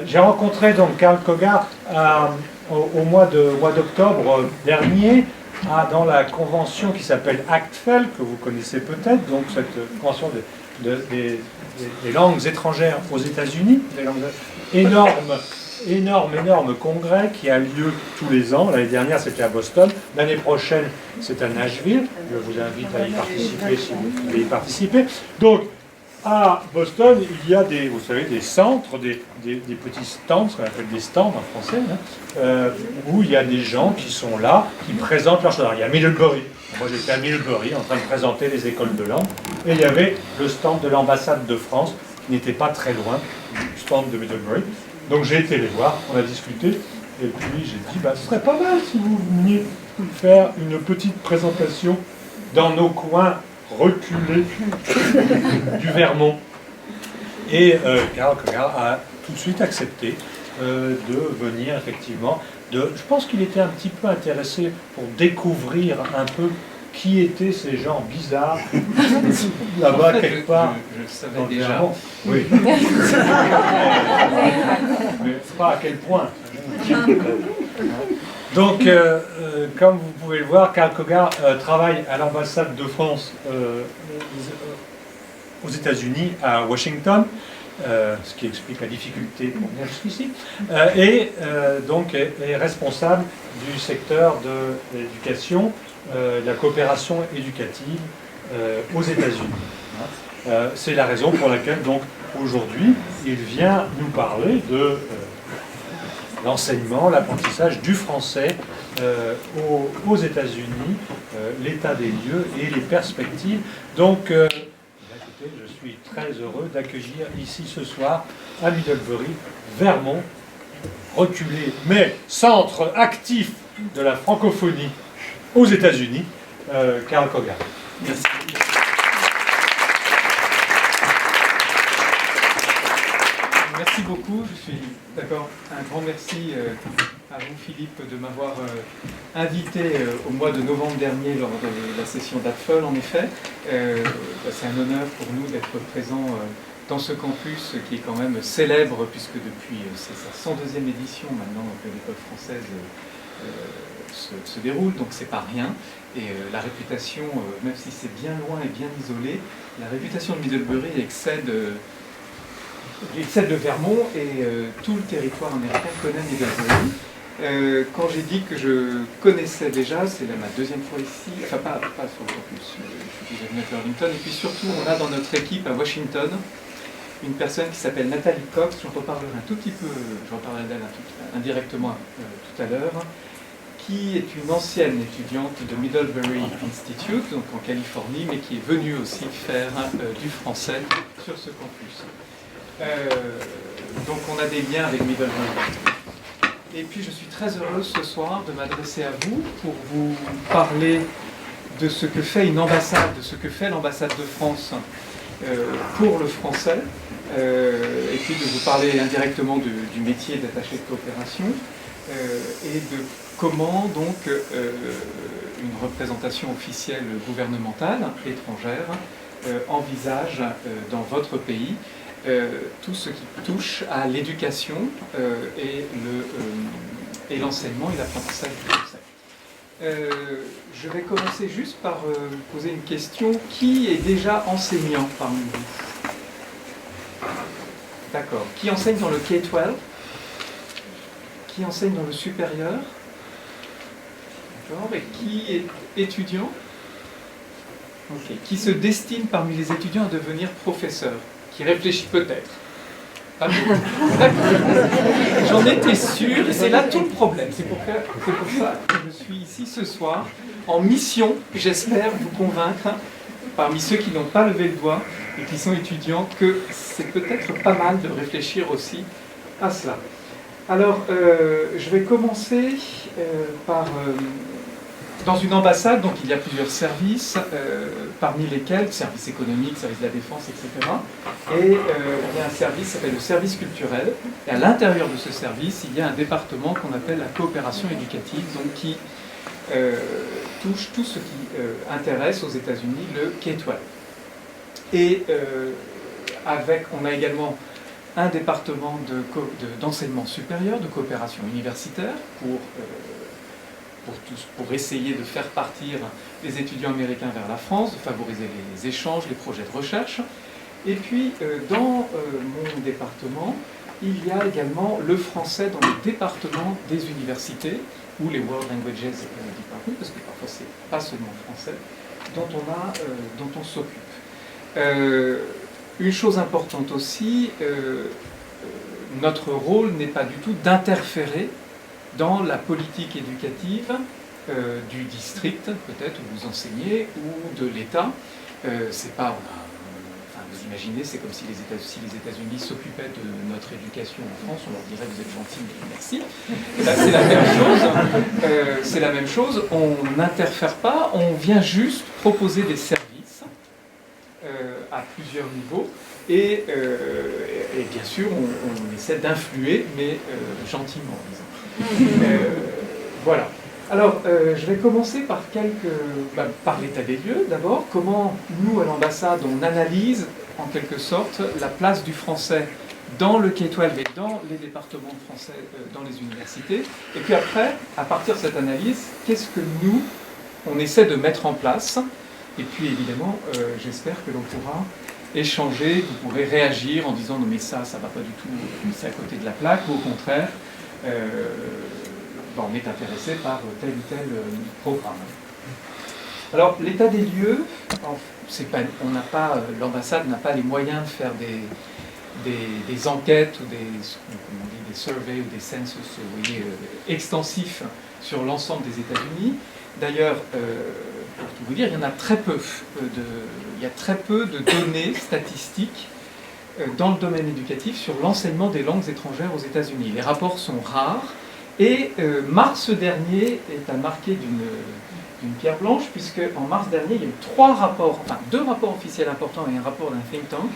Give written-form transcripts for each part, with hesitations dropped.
J'ai rencontré donc Carl Cogar au mois d'octobre dernier dans la convention qui s'appelle ACTFL, que vous connaissez peut-être, donc cette convention des langues étrangères aux États-Unis, énorme congrès qui a lieu tous les ans. L'année dernière, c'était à Boston. L'année prochaine, c'est à Nashville. Je vous invite à y participer si vous voulez y participer. Donc, à Boston, il y a vous savez, des centres, des petits stands, ce qu'on appelle des stands en français, où il y a des gens qui sont là, qui présentent leurs choses. Alors, il y a Middlebury. Moi, j'étais à Middlebury en train de présenter les écoles de langue. Et il y avait le stand de l'ambassade de France, qui n'était pas très loin du stand de Middlebury. Donc j'ai été les voir, on a discuté, et puis j'ai dit, ce serait pas mal si vous veniez faire une petite présentation dans nos coins reculés du Vermont. Et Carl Cogar a tout de suite accepté de venir, effectivement. Je pense qu'il était un petit peu intéressé pour découvrir un peu qui étaient ces gens bizarres là-bas, quelque part. Je le savais déjà. Oui. Mais pas à quel point. Donc, comme vous pouvez le voir, Carl Cogar travaille à l'ambassade de France aux États-Unis, à Washington, ce qui explique la difficulté pour venir jusqu'ici, et donc est responsable du secteur de l'éducation, de la coopération éducative aux États-Unis. C'est la raison pour laquelle, donc, aujourd'hui, il vient nous parler de l'enseignement, l'apprentissage du français aux États-Unis, l'état des lieux et les perspectives. Donc, écoutez, je suis très heureux d'accueillir ici ce soir, à Middlebury, Vermont, reculé, mais centre actif de la francophonie aux États-Unis, Carl Cogar. Merci. Merci beaucoup. Je suis d'accord. Un grand merci à vous, Philippe, de m'avoir invité au mois de novembre dernier lors de la session d'ATFL, en effet. C'est un honneur pour nous d'être présents dans ce campus qui est quand même célèbre, puisque depuis sa 102e édition maintenant que l'école française se déroule, donc c'est pas rien. Et la réputation, même si c'est bien loin et bien isolé, la réputation de Middlebury excède le Vermont et tout le territoire américain connaît Middlebury. Quand j'ai dit que je connaissais déjà, c'est ma deuxième fois ici, enfin pas sur le campus, je suis déjà venu à Burlington, et puis surtout on a dans notre équipe à Washington une personne qui s'appelle Nathalie Cox, j'en reparlerai un tout petit peu, je reparlerai d'elle indirectement tout à l'heure, qui est une ancienne étudiante de Middlebury Institute, donc en Californie, mais qui est venue aussi faire du français sur ce campus. Donc on a des liens avec Middlebury. Et puis je suis très heureux ce soir de m'adresser à vous pour vous parler de ce que fait une ambassade, de ce que fait l'ambassade de France pour le français, et puis de vous parler indirectement du métier d'attaché de coopération, et de comment donc une représentation officielle gouvernementale étrangère envisage dans votre pays tout ce qui touche à l'éducation et l'enseignement et l'apprentissage du français. Je vais commencer juste par vous poser une question. Qui est déjà enseignant parmi vous? D'accord. Qui enseigne dans le K-12? Qui enseigne dans le supérieur? D'accord. Et qui est étudiant? Ok. Qui se destine parmi les étudiants à devenir professeur? Qui réfléchit peut-être? Pas beaucoup. J'en étais sûr, et c'est là tout le problème. C'est pour ça que je suis ici ce soir, en mission, j'espère vous convaincre, parmi ceux qui n'ont pas levé le doigt et qui sont étudiants, que c'est peut-être pas mal de réfléchir aussi à cela. Alors, je vais commencer par... dans une ambassade, donc il y a plusieurs services, parmi lesquels, services économiques, services de la défense, etc. Et il y a un service qui s'appelle le service culturel. Et à l'intérieur de ce service, il y a un département qu'on appelle la coopération éducative, donc qui touche tout ce qui intéresse aux États-Unis le K-12. Et on a également un département d'enseignement supérieur, de coopération universitaire, pour essayer de faire partir les étudiants américains vers la France, de favoriser les échanges, les projets de recherche. Et puis, dans mon département, il y a également le français dans le département des universités, ou les World Languages Department, parce que parfois c'est pas seulement le français, dont on s'occupe. Une chose importante aussi, notre rôle n'est pas du tout d'interférer dans la politique éducative du district, peut-être, où vous enseignez, ou de l'État. C'est pas, vous imaginez, c'est comme si les États-Unis s'occupaient de notre éducation en France, on leur dirait vous êtes gentils, mais merci. Et là, c'est la même chose. C'est la même chose. On n'interfère pas, on vient juste proposer des services à plusieurs niveaux. Et bien sûr, on essaie d'influer, mais gentiment, disons. Voilà. Alors, je vais commencer par par l'état des lieux. D'abord, comment nous, à l'ambassade, on analyse en quelque sorte la place du français dans le K-12 et dans les départements de français dans les universités. Et puis après, à partir de cette analyse, qu'est-ce que nous, on essaie de mettre en place. Et puis évidemment, j'espère que l'on pourra échanger, vous pourrez réagir en disant non mais ça va pas du tout, c'est à côté de la plaque, ou au contraire, on est intéressé par tel ou tel programme. Alors l'état des lieux, l'ambassade n'a pas les moyens de faire des enquêtes ou des surveys ou des census extensifs sur l'ensemble des États-Unis. D'ailleurs, pour tout vous dire, il y en a très peu. Il y a très peu de données statistiques dans le domaine éducatif sur l'enseignement des langues étrangères aux États-Unis. Les rapports sont rares et mars dernier est à marquer d'une pierre blanche, puisque en mars dernier, il y a eu 2 rapports officiels importants et un rapport d'un think tank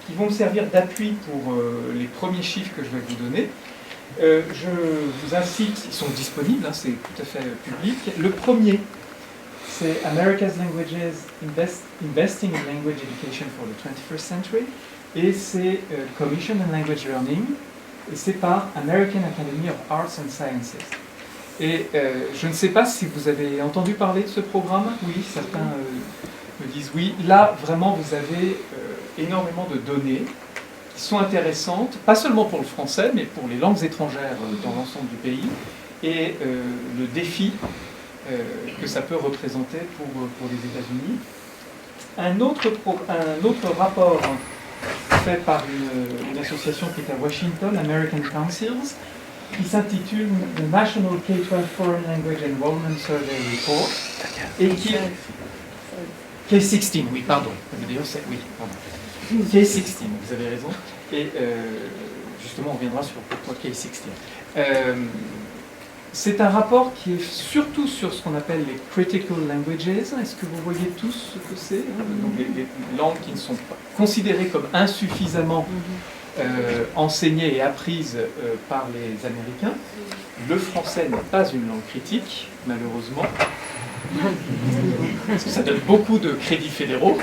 qui vont me servir d'appui pour les premiers chiffres que je vais vous donner. Je vous incite, ils sont disponibles, hein, c'est tout à fait public. Le premier, c'est America's Languages Investing in Language Education for the 21st Century, et c'est Commission on Language Learning, et c'est par American Academy of Arts and Sciences. Et je ne sais pas si vous avez entendu parler de ce programme. Oui, certains me disent oui. Là, vraiment, vous avez énormément de données qui sont intéressantes, pas seulement pour le français, mais pour les langues étrangères dans l'ensemble du pays, et le défi que ça peut représenter pour les États-Unis. Un autre rapport fait par une association qui est à Washington, American Councils, qui s'intitule The National K-12 Foreign Language Enrollment Survey Report, et qui K-16, oui, pardon. D'ailleurs, oui, pardon. K-16, vous avez raison. Et justement, on reviendra sur pourquoi K-16. C'est un rapport qui est surtout sur ce qu'on appelle les critical languages. Est-ce que vous voyez tous ce que c'est, donc les langues qui ne sont pas considérées comme insuffisamment enseignées et apprises par les Américains. Le français n'est pas une langue critique, malheureusement. Parce que ça donne beaucoup de crédits fédéraux.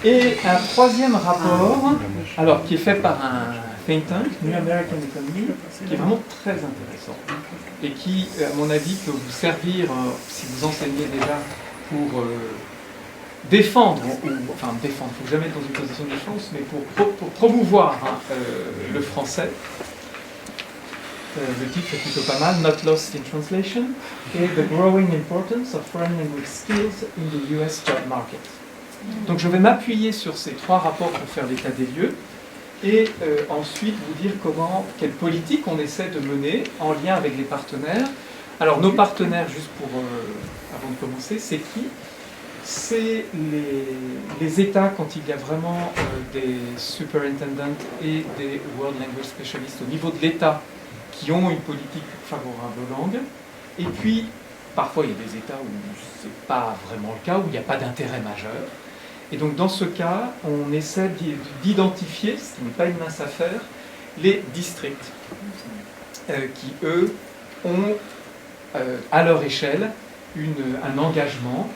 Et un troisième rapport, alors qui est fait par un think tank, New American Economy, qui est vraiment très intéressant et qui, à mon avis, peut vous servir, si vous enseignez déjà, pour défendre, il ne faut jamais être dans une position de défense, mais pour promouvoir le français. Le titre est plutôt pas mal, Not Lost in Translation, et The Growing Importance of Foreign Language Skills in the US Job Market. Donc je vais m'appuyer sur ces 3 rapports pour faire l'état des lieux, et ensuite vous dire quelle politique on essaie de mener en lien avec les partenaires. Alors nos partenaires, juste avant de commencer, c'est qui? C'est les États, quand il y a vraiment des superintendents et des World Language Specialists au niveau de l'État qui ont une politique favorable aux langues. Et puis, parfois, il y a des États où ce n'est pas vraiment le cas, où il n'y a pas d'intérêt majeur. Et donc, dans ce cas, on essaie d'identifier, ce qui n'est pas une mince affaire, les districts qui, eux, ont à leur échelle un engagement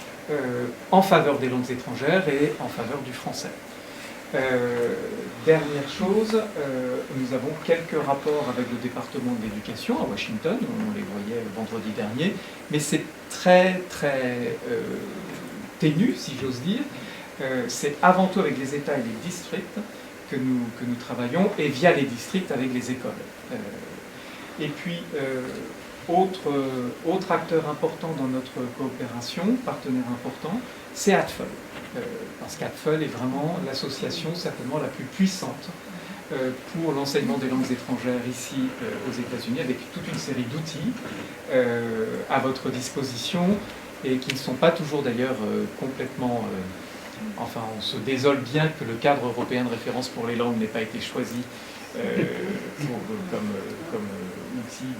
en faveur des langues étrangères et en faveur du français. Dernière chose, nous avons quelques rapports avec le département de l'éducation à Washington, on les voyait vendredi dernier, mais c'est très très ténu, si j'ose dire. C'est avant tout avec les États et les districts que nous travaillons, et via les districts avec les écoles. Et puis, autre acteur important dans notre coopération, partenaire important, c'est ADFL. Parce qu'ADFL est vraiment l'association certainement la plus puissante pour l'enseignement des langues étrangères ici aux États-Unis, avec toute une série d'outils à votre disposition, et qui ne sont pas toujours d'ailleurs complètement... enfin, on se désole bien que le cadre européen de référence pour les langues n'ait pas été choisi comme outil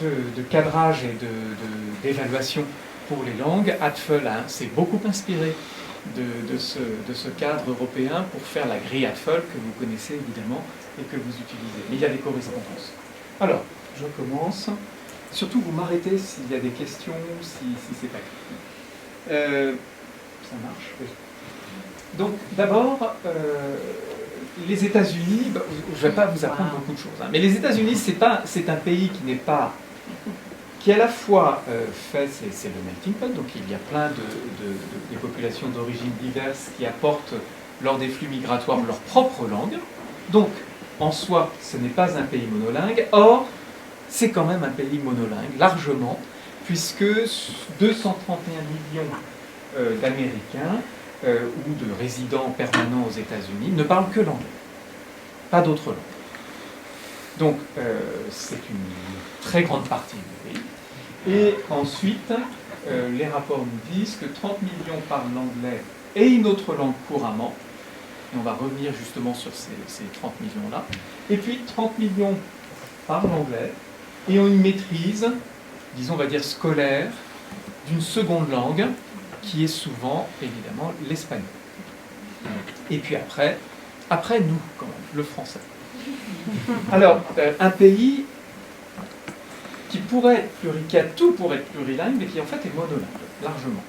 de cadrage et d'évaluation pour les langues. ADFL s'est beaucoup inspiré de ce cadre européen pour faire la grille ADFL que vous connaissez évidemment et que vous utilisez. Mais il y a des correspondances. Alors, je commence. Surtout, vous m'arrêtez s'il y a des questions, si c'est pas clair. Ça marche, oui. Donc, d'abord, les États-Unis, je ne vais pas vous apprendre beaucoup de choses, hein, mais les États-Unis, c'est un pays qui n'est pas... qui à la fois fait, c'est le melting pot, donc il y a plein des populations d'origines diverses qui apportent, lors des flux migratoires, leur propre langue. Donc, en soi, ce n'est pas un pays monolingue. Or, c'est quand même un pays monolingue, largement, puisque 231 millions d'Américains ou de résidents permanents aux États-Unis ne parlent que l'anglais, pas d'autres langues. Donc, c'est une très grande partie du pays. Et ensuite, les rapports nous disent que 30 millions parlent l'anglais et une autre langue couramment. Et on va revenir justement sur ces 30 millions-là. Et puis, 30 millions parlent l'anglais et ont une maîtrise, disons, on va dire scolaire, d'une seconde langue, qui est souvent, évidemment, l'espagnol. Et puis après nous, quand même, le français. Alors, un pays qui a tout pour être plurilingue, mais qui en fait est monolingue, largement.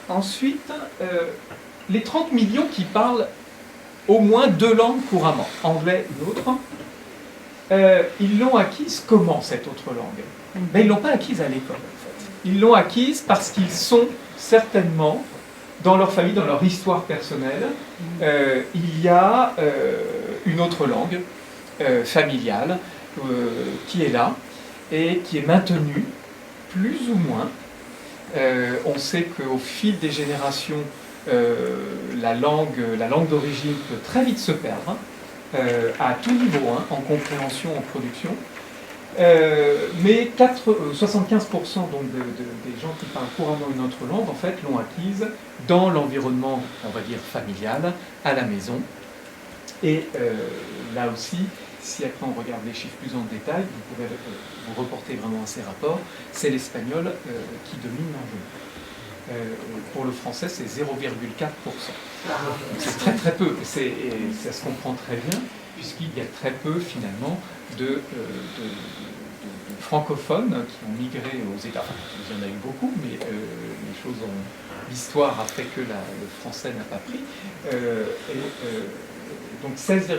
Ensuite, les 30 millions qui parlent au moins 2 langues couramment, anglais ou l'autre, ils l'ont acquise comment, cette autre langue? Ben, ils ne l'ont pas acquise à l'école, en fait. Ils l'ont acquise parce qu'ils sont certainement, dans leur famille, dans leur histoire personnelle, il y a une autre langue familiale qui est là et qui est maintenue, plus ou moins. On sait qu'au fil des générations, la langue d'origine peut très vite se perdre, à tout niveau, hein, en compréhension, en production. Mais 75% donc des gens qui parlent couramment une autre langue, en fait, l'ont acquise dans l'environnement, on va dire, familial, à la maison. Et là aussi, si après on regarde les chiffres plus en détail, vous pourrez vous reporter vraiment à ces rapports, c'est l'espagnol qui domine largement. Pour le français, c'est 0,4%. C'est très très peu, et ça se comprend très bien, puisqu'il y a très peu finalement de francophones qui ont migré aux États. Enfin, il y en a eu beaucoup, mais l'histoire a fait que le français n'a pas pris. Donc 16,3% à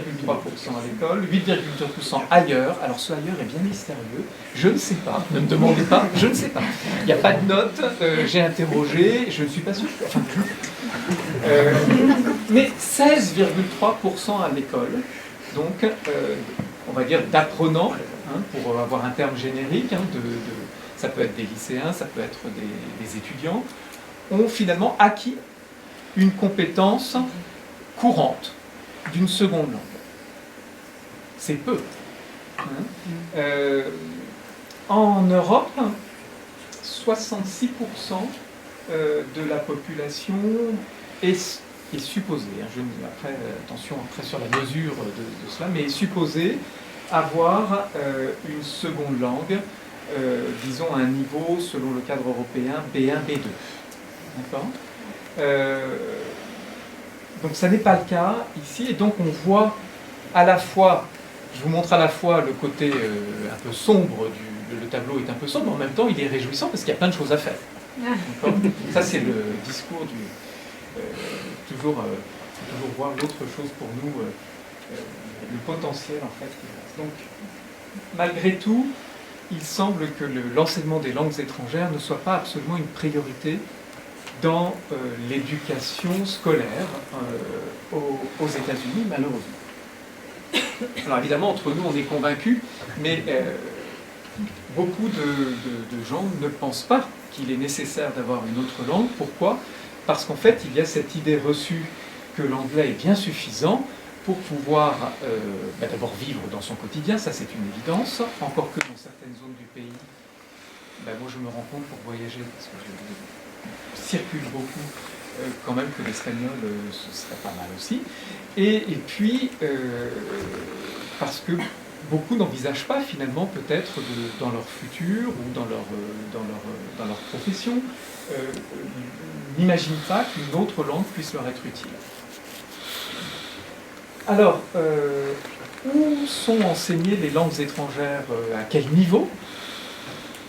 l'école, 8,2% ailleurs. Alors ce ailleurs est bien mystérieux, je ne sais pas, ne me demandez pas, je ne sais pas. Il n'y a pas de notes, j'ai interrogé, je ne suis pas sûr. Enfin, mais 16,3% à l'école, donc on va dire d'apprenants, hein, pour avoir un terme générique, hein, ça peut être des lycéens, ça peut être des étudiants, ont finalement acquis une compétence courante d'une seconde langue. C'est peu. Hein. En Europe, 66% de la population est supposée, hein, après, attention après sur la mesure de cela, mais est supposée avoir une seconde langue, disons à un niveau, selon le cadre européen, B1, B2. D'accord ? Donc ça n'est pas le cas ici, et donc on voit à la fois, je vous montre à la fois le côté un peu sombre, le tableau est un peu sombre, mais en même temps il est réjouissant parce qu'il y a plein de choses à faire. Ça c'est le discours toujours voir l'autre chose pour nous, le potentiel en fait. Donc, malgré tout, il semble que l'enseignement des langues étrangères ne soit pas absolument une priorité dans l'éducation scolaire aux États-Unis, malheureusement. Alors évidemment, entre nous, on est convaincus, mais beaucoup de gens ne pensent pas qu'il est nécessaire d'avoir une autre langue. Pourquoi? Parce qu'en fait, il y a cette idée reçue que l'anglais est bien suffisant pour pouvoir d'abord vivre dans son quotidien, ça c'est une évidence, encore que dans certaines zones du pays, moi je me rends compte pour voyager, parce que je circule beaucoup, quand même que l'espagnol ce serait pas mal aussi. Et puis, parce que beaucoup n'envisagent pas finalement peut-être dans leur futur ou dans leur profession, n'imaginent pas qu'une autre langue puisse leur être utile. Alors, où sont enseignées les langues étrangères, à quel niveau?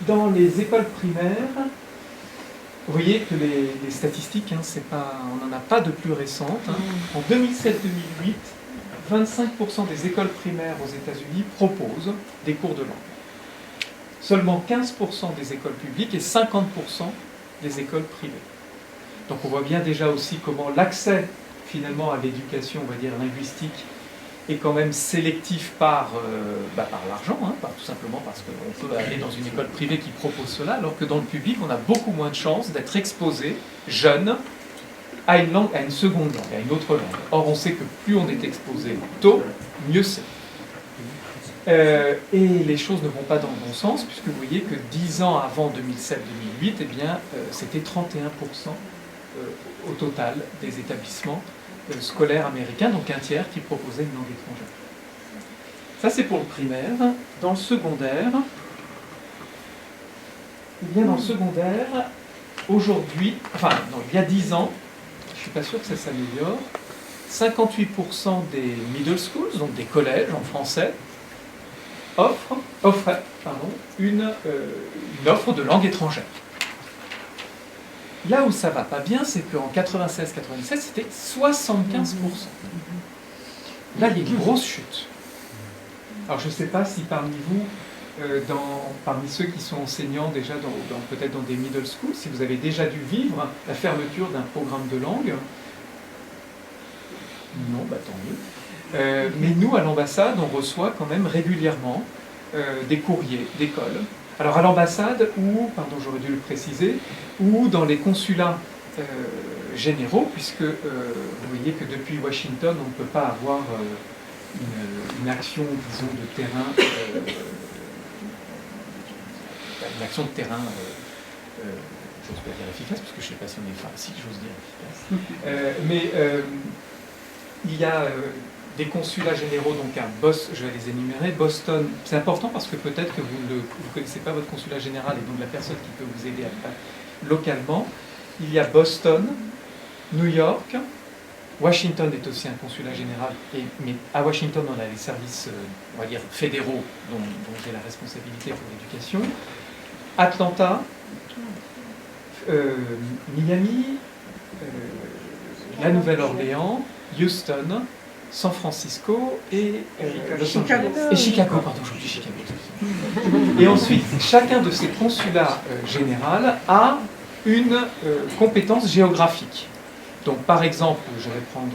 Dans les écoles primaires, vous voyez que les statistiques, on n'en a pas de plus récentes. En 2007-2008, 25% des écoles primaires aux États-Unis proposent des cours de langue. Seulement 15% des écoles publiques et 50% des écoles privées. Donc on voit bien déjà aussi comment l'accès finalement à l'éducation, on va dire, linguistique est quand même sélectif par l'argent, tout simplement parce qu'on peut aller dans une école privée qui propose cela, alors que dans le public, on a beaucoup moins de chances d'être exposé, jeune, à une langue, à une seconde langue, à une autre langue. Or, on sait que plus on est exposé tôt, mieux c'est. Et les choses ne vont pas dans le bon sens, puisque vous voyez que 10 ans avant 2007-2008, c'était 31% au total des établissements scolaires américains, donc un tiers qui proposaient une langue étrangère. Ça c'est pour le primaire. Dans le secondaire, aujourd'hui, il y a 10 ans, je ne suis pas sûr que ça s'améliore, 58% des middle schools, donc des collèges en français, offraient une offre de langue étrangère. Là où ça ne va pas bien, c'est qu'en 96-97, c'était 75%. Là, il y a une grosse chute. Alors, je ne sais pas si parmi vous, parmi ceux qui sont enseignants déjà peut-être dans des middle schools, si vous avez déjà dû vivre la fermeture d'un programme de langue. Non, tant mieux. Mais nous, à l'ambassade, on reçoit quand même régulièrement des courriers d'école. Alors à l'ambassade, j'aurais dû le préciser, ou dans les consulats généraux, puisque vous voyez que depuis Washington, on ne peut pas avoir une action, disons, de terrain, j'ose pas dire efficace, parce que je ne sais pas si on est, si j'ose dire efficace, mais il y a des consulats généraux, donc je vais les énumérer. Boston, c'est important parce que peut-être que vous ne connaissez pas votre consulat général et donc la personne qui peut vous aider localement. Il y a Boston, New York, Washington est aussi un consulat général, mais à Washington on a les services, on va dire, fédéraux dont j'ai la responsabilité pour l'éducation. Atlanta, Miami, la Nouvelle-Orléans, Houston, San Francisco et Chicago. Et Chicago, pardon, je dis Chicago. Et ensuite, chacun de ces consulats généraux a une compétence géographique. Donc, par exemple, je vais prendre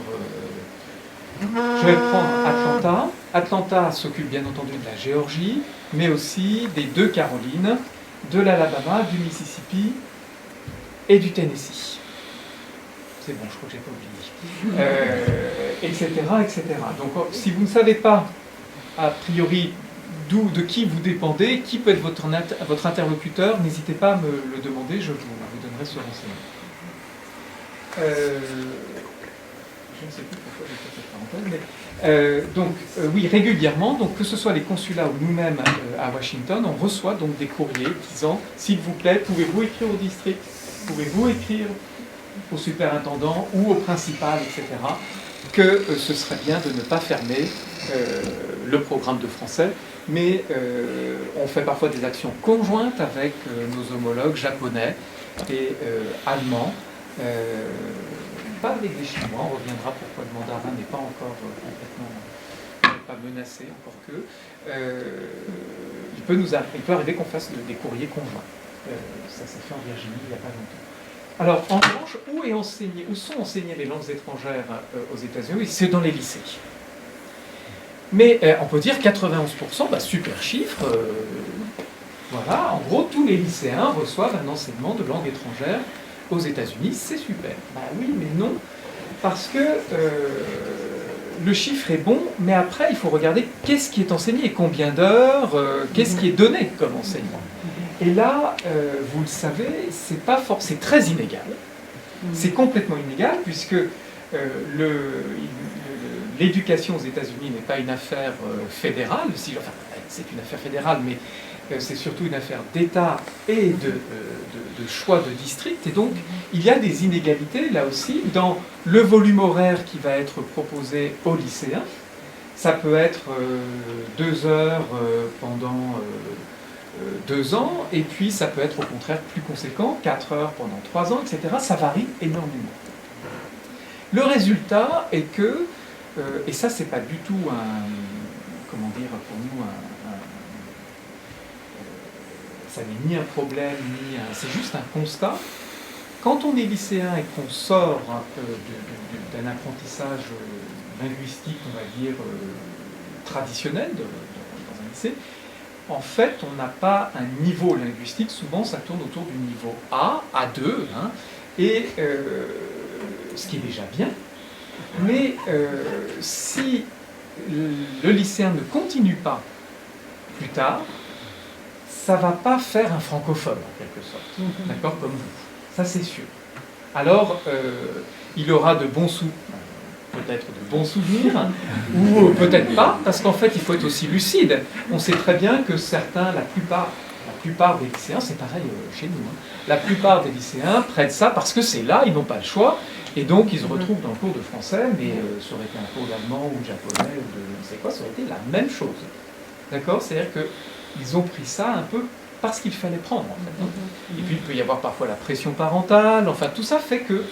Atlanta. Atlanta s'occupe bien entendu de la Géorgie, mais aussi des deux Carolines, de l'Alabama, du Mississippi et du Tennessee. C'est bon, je crois que je n'ai pas oublié. Etc. Donc, si vous ne savez pas, a priori, de qui vous dépendez, qui peut être votre interlocuteur, n'hésitez pas à me le demander, je vous donnerai ce renseignement. Je ne sais plus pourquoi j'ai fait cette parenthèse, mais oui, régulièrement, donc que ce soit les consulats ou nous-mêmes à Washington, on reçoit donc des courriers disant « S'il vous plaît, pouvez-vous écrire au district, pouvez-vous écrire au superintendant ou au principal, etc., que ce serait bien de ne pas fermer le programme de français, mais on fait parfois des actions conjointes avec nos homologues japonais et allemands, avec des Chinois, on reviendra pourquoi le mandarin n'est pas encore complètement pas menacé, encore que. Il peut arriver qu'on fasse des courriers conjoints. Ça s'est fait en Virginie il n'y a pas longtemps. Alors, en revanche, où sont enseignées les langues étrangères aux États-Unis? C'est dans les lycées. Mais on peut dire 91%, bah, super chiffre. Voilà, en gros, tous les lycéens reçoivent un enseignement de langue étrangère aux États-Unis. C'est super. Bah oui, mais non, parce que le chiffre est bon, mais après, il faut regarder qu'est-ce qui est enseigné et combien d'heures, qu'est-ce qui est donné comme enseignement. Et là, vous le savez, c'est très inégal. C'est complètement inégal puisque l'éducation aux États-Unis n'est pas une affaire fédérale. Enfin, c'est une affaire fédérale, mais c'est surtout une affaire d'État et de choix de district. Et donc, il y a des inégalités, là aussi, dans le volume horaire qui va être proposé aux lycéens. Ça peut être 2 heures pendant 2 ans, et puis ça peut être au contraire plus conséquent, 4 heures pendant 3 ans, etc. Ça varie énormément. Le résultat est que, et ça c'est pas du tout pour nous ça n'est ni un problème, c'est juste un constat. Quand on est lycéen et qu'on sort d'un apprentissage linguistique, on va dire, traditionnel dans un lycée, en fait, on n'a pas un niveau linguistique, souvent ça tourne autour du niveau A, A2, hein, et ce qui est déjà bien, mais si le lycéen ne continue pas plus tard, ça ne va pas faire un francophone, en quelque sorte, d'accord, comme vous, ça c'est sûr. Alors, il aura peut-être de bons souvenirs, ou peut-être pas, parce qu'en fait, il faut être aussi lucide. On sait très bien que la plupart des lycéens, c'est pareil chez nous, hein, la plupart des lycéens prennent ça parce que c'est là, ils n'ont pas le choix, et donc ils se retrouvent dans le cours de français, mais ça aurait été un cours d'allemand ou de japonais, ou de je ne sais quoi, ça aurait été la même chose. D'accord? C'est-à-dire qu'ils ont pris ça un peu parce qu'il fallait prendre, en fait. Et puis, il peut y avoir parfois la pression parentale, enfin, tout ça fait que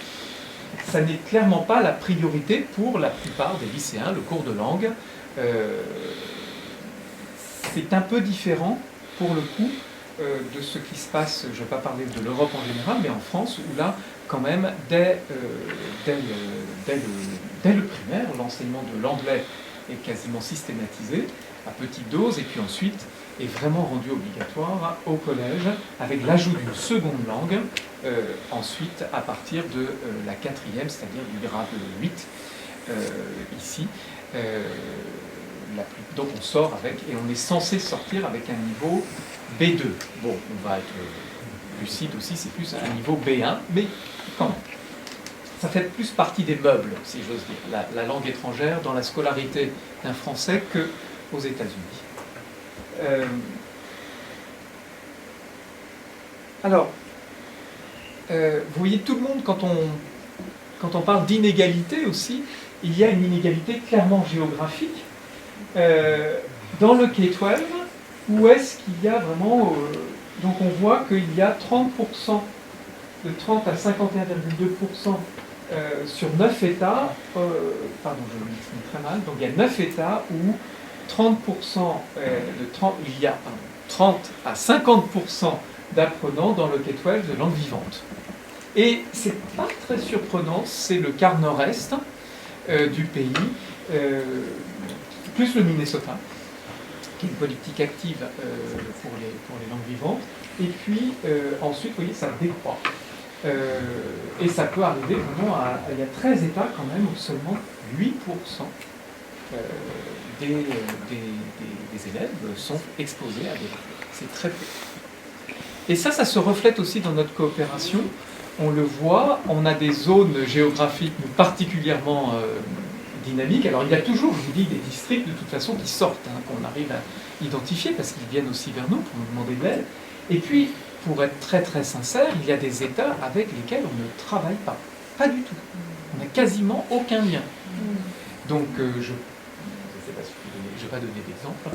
ça n'est clairement pas la priorité pour la plupart des lycéens, le cours de langue. C'est un peu différent, pour le coup, de ce qui se passe, je ne vais pas parler de l'Europe en général, mais en France, où là, quand même, dès le primaire, l'enseignement de l'anglais est quasiment systématisé, à petite dose, et puis ensuite est vraiment rendu obligatoire au collège, avec l'ajout d'une seconde langue, ensuite à partir de la 4e, c'est-à-dire du grade 8, ici. Donc on sort avec, et on est censé sortir avec un niveau B2. Bon, on va être lucide aussi, c'est plus un niveau B1, mais quand même. Ça fait plus partie des meubles, si j'ose dire, la langue étrangère dans la scolarité d'un Français qu'aux États-Unis. Alors, vous voyez, tout le monde, quand on parle d'inégalité aussi, il y a une inégalité clairement géographique. Dans le K-12, où est-ce qu'il y a vraiment... donc on voit qu'il y a 30%, de 30 à 51,2% sur 9 États, pardon, je m'exprime très mal, donc il y a 9 États où il y a 30 à 50% d'apprenants dans le K-12 de langue vivante. Et c'est pas très surprenant, c'est le quart nord-est du pays, plus le Minnesota, qui est une politique active pour les langues vivantes. Et puis ensuite, vous voyez, ça décroît. Et ça peut arriver vraiment il y a 13 États quand même où seulement 8% des élèves sont exposés à des langues. C'est très peu. Et ça se reflète aussi dans notre coopération. On le voit, on a des zones géographiques particulièrement dynamiques. Alors il y a toujours, je vous dis, des districts de toute façon qui sortent, hein, qu'on arrive à identifier parce qu'ils viennent aussi vers nous pour nous demander de l'aide. Et puis, pour être très très sincère, il y a des États avec lesquels on ne travaille pas. Pas du tout. On n'a quasiment aucun lien. Donc je ne sais pas si je ne vais pas donner d'exemple.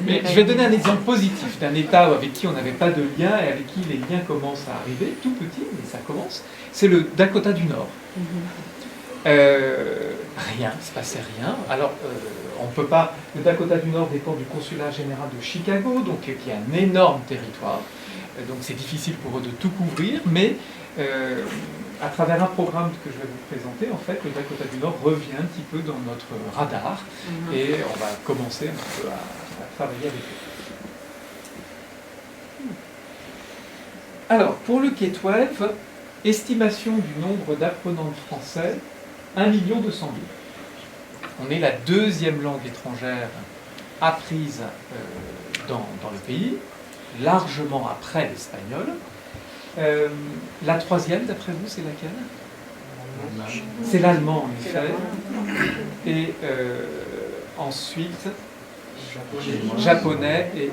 Mais je vais donner un exemple positif d'un État avec qui on n'avait pas de lien et avec qui les liens commencent à arriver, tout petit, mais ça commence. C'est le Dakota du Nord. Rien, il se passait rien. Alors, on peut pas. Le Dakota du Nord dépend du consulat général de Chicago, donc qui est un énorme territoire. Donc c'est difficile pour eux de tout couvrir, mais à travers un programme que je vais vous présenter, en fait, le Dakota du Nord revient un petit peu dans notre radar et on va commencer un petit peu à travailler avec eux. Alors, pour le K-12, estimation du nombre d'apprenants de français, 1 200 000. On est la deuxième langue étrangère apprise dans le pays, largement après l'espagnol. La troisième, d'après vous, c'est laquelle? C'est l'allemand, en effet. Et ensuite, japonais. Et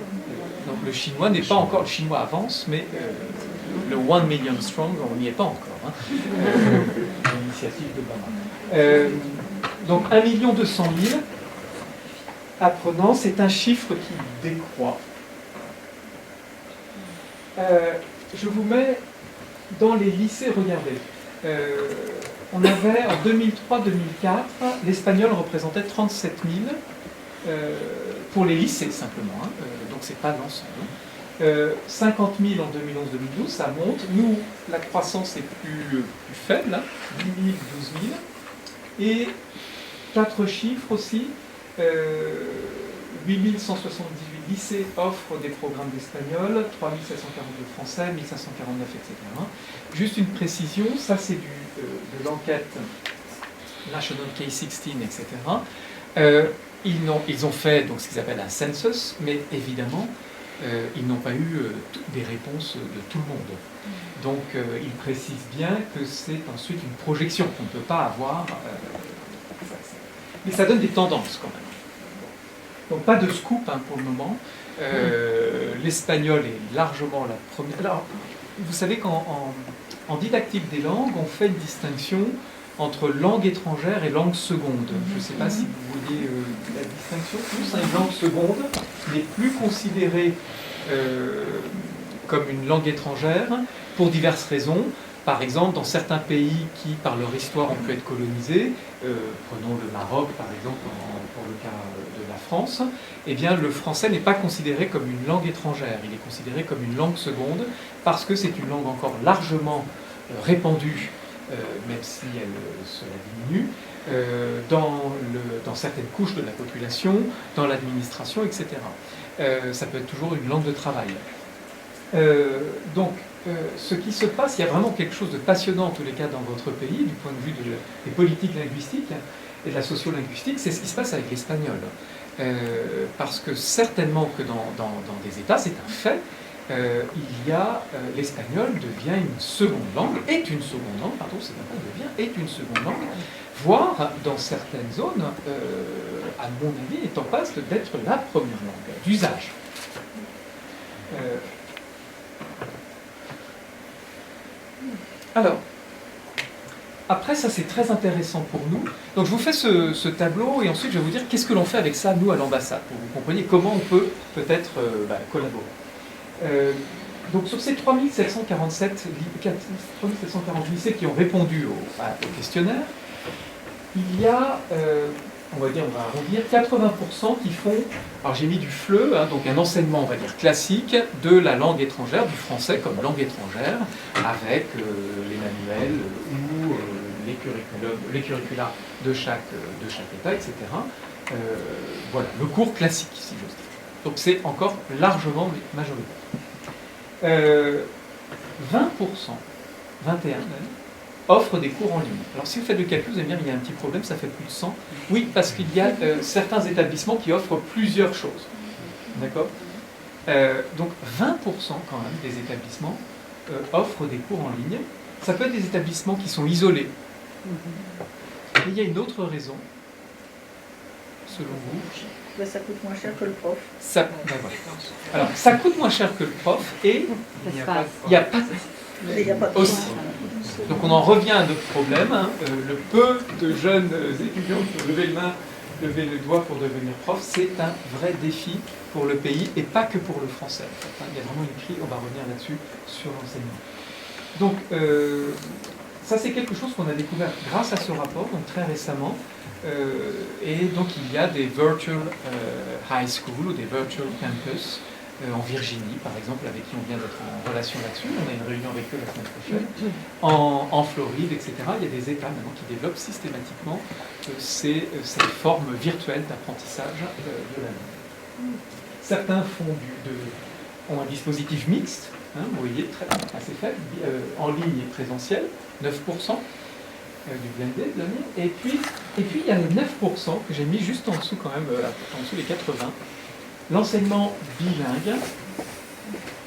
donc le chinois n'est pas encore, le chinois avance, mais le 1 million strong, on n'y est pas encore. Hein. L'initiative d'Obama. Donc 1 200 000 apprenants, c'est un chiffre qui décroît. Je vous mets dans les lycées, regardez. On avait en 2003-2004, l'espagnol représentait 37 000 pour les lycées simplement, hein, donc c'est pas l'ensemble. 50 000 en 2011-2012, ça monte. Nous, la croissance est plus faible, hein, 10 000, 12 000. Et 4 chiffres aussi, 8 178 lycées offrent des programmes d'espagnol, 3 742 français, 1 549, etc. Juste une précision, ça c'est de l'enquête National K-16, etc. Ils ont fait donc, ce qu'ils appellent un census, mais évidemment, ils n'ont pas eu des réponses de tout le monde. Donc ils précisent bien que c'est ensuite une projection qu'on ne peut pas avoir. Mais ça donne des tendances quand même. Donc pas de scoop hein, pour le moment. L'espagnol est largement la première. Alors, vous savez qu'en didactique des langues, on fait une distinction entre langue étrangère et langue seconde. Je ne sais pas si vous voyez la distinction. Plus une langue seconde n'est plus considérée comme une langue étrangère pour diverses raisons. Par exemple, dans certains pays qui, par leur histoire, ont pu être colonisés, prenons le Maroc par exemple pour le cas de la France, eh bien le français n'est pas considéré comme une langue étrangère, il est considéré comme une langue seconde parce que c'est une langue encore largement répandue, même si elle se la diminue, dans certaines couches de la population, dans l'administration, etc. Ça peut être toujours une langue de travail. Donc, ce qui se passe, il y a vraiment quelque chose de passionnant en tous les cas dans votre pays, du point de vue des politiques linguistiques et de la sociolinguistique, c'est ce qui se passe avec l'espagnol. Parce que certainement que dans des États, c'est un fait, l'espagnol devient une seconde langue, est une seconde langue, pardon, c'est pas devient, est une seconde langue, voire dans certaines zones, à mon avis, est en passe d'être la première langue d'usage. Alors, après ça c'est très intéressant pour nous. Donc je vous fais ce tableau et ensuite je vais vous dire qu'est-ce que l'on fait avec ça nous à l'ambassade, pour que vous compreniez comment on peut peut-être collaborer. Donc sur ces 3740 lycées qui ont répondu au questionnaire, il y a, on va arrondir, 80% qui font, alors j'ai mis du FLE, hein, donc un enseignement, on va dire, classique de la langue étrangère, du français comme langue étrangère, avec les manuels ou les curricula de chaque État, etc. Voilà, le cours classique, si j'ose dire. Donc c'est encore largement majoritaire. 20%, 21% même, offrent des cours en ligne. Alors si vous faites le calcul, vous allez me dire il y a un petit problème, ça fait plus de 100. Oui, parce qu'il y a certains établissements qui offrent plusieurs choses. D'accord ? Donc 20% quand même des établissements offrent des cours en ligne. Ça peut être des établissements qui sont isolés. Mais il y a une autre raison, selon vous. Ça coûte moins cher que le prof. Voilà. Alors, ça coûte moins cher que le prof et il n'y a pas de aussi. Donc on en revient à notre problème, hein. Le peu de jeunes étudiants qui ont levé le doigt pour devenir prof, c'est un vrai défi pour le pays et pas que pour le français. En fait, hein. Il y a vraiment écrit, on va revenir là-dessus, sur l'enseignement. Donc, ça c'est quelque chose qu'on a découvert grâce à ce rapport, donc très récemment. Et donc il y a des virtual high school ou des virtual campus en Virginie, par exemple, avec qui on vient d'être en relation là-dessus. On a une réunion avec eux la semaine prochaine. En Floride, etc. Il y a des États maintenant qui développent systématiquement cette forme virtuelle d'apprentissage de la langue. Certains ont un dispositif mixte, hein, vous voyez, assez faible, en ligne et présentiel, 9% du blended de l'année. Et puis il y a les 9% que j'ai mis juste en dessous quand même, en dessous des 80. L'enseignement bilingue.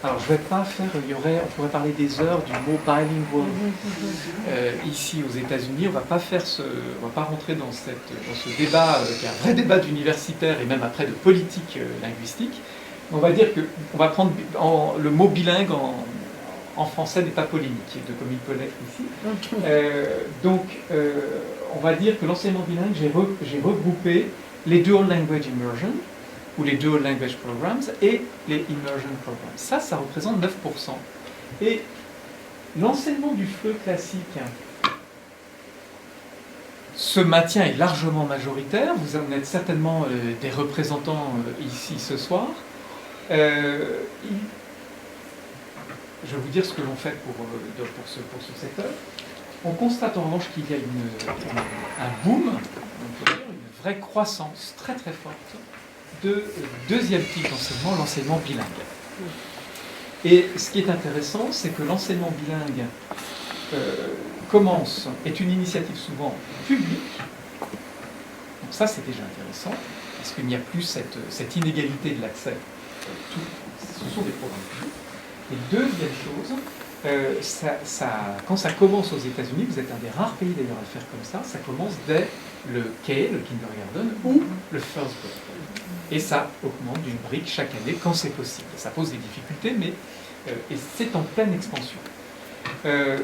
Alors je ne vais pas faire, on pourrait parler des heures du mot bilingual ici aux États-Unis. On va pas rentrer dans ce débat qui est un vrai débat d'universitaire et même après de politique linguistique. On va dire que on va prendre le mot bilingue en français n'est pas polémique, comme il peut l'être ici. Donc on va dire que l'enseignement bilingue, j'ai regroupé les dual language immersion ou les dual language programs et les immersion programs. Ça représente 9%. Et l'enseignement du FLE classique, ce maintien est largement majoritaire. Vous en êtes certainement des représentants ici ce soir. Je vais vous dire ce que l'on fait pour ce secteur. On constate en revanche qu'il y a un boom, une vraie croissance très très forte de deuxième type d'enseignement, l'enseignement bilingue. Et ce qui est intéressant, c'est que l'enseignement bilingue est une initiative souvent publique. Donc ça, c'est déjà intéressant, parce qu'il n'y a plus cette inégalité de l'accès. Ce sont des programmes publics. Et deuxième chose, quand ça commence aux États-Unis, vous êtes un des rares pays d'ailleurs à le faire comme ça commence dès le K, le kindergarten, ou le first grade. Et ça augmente d'une brique chaque année quand c'est possible. Ça pose des difficultés, mais et c'est en pleine expansion. Alors,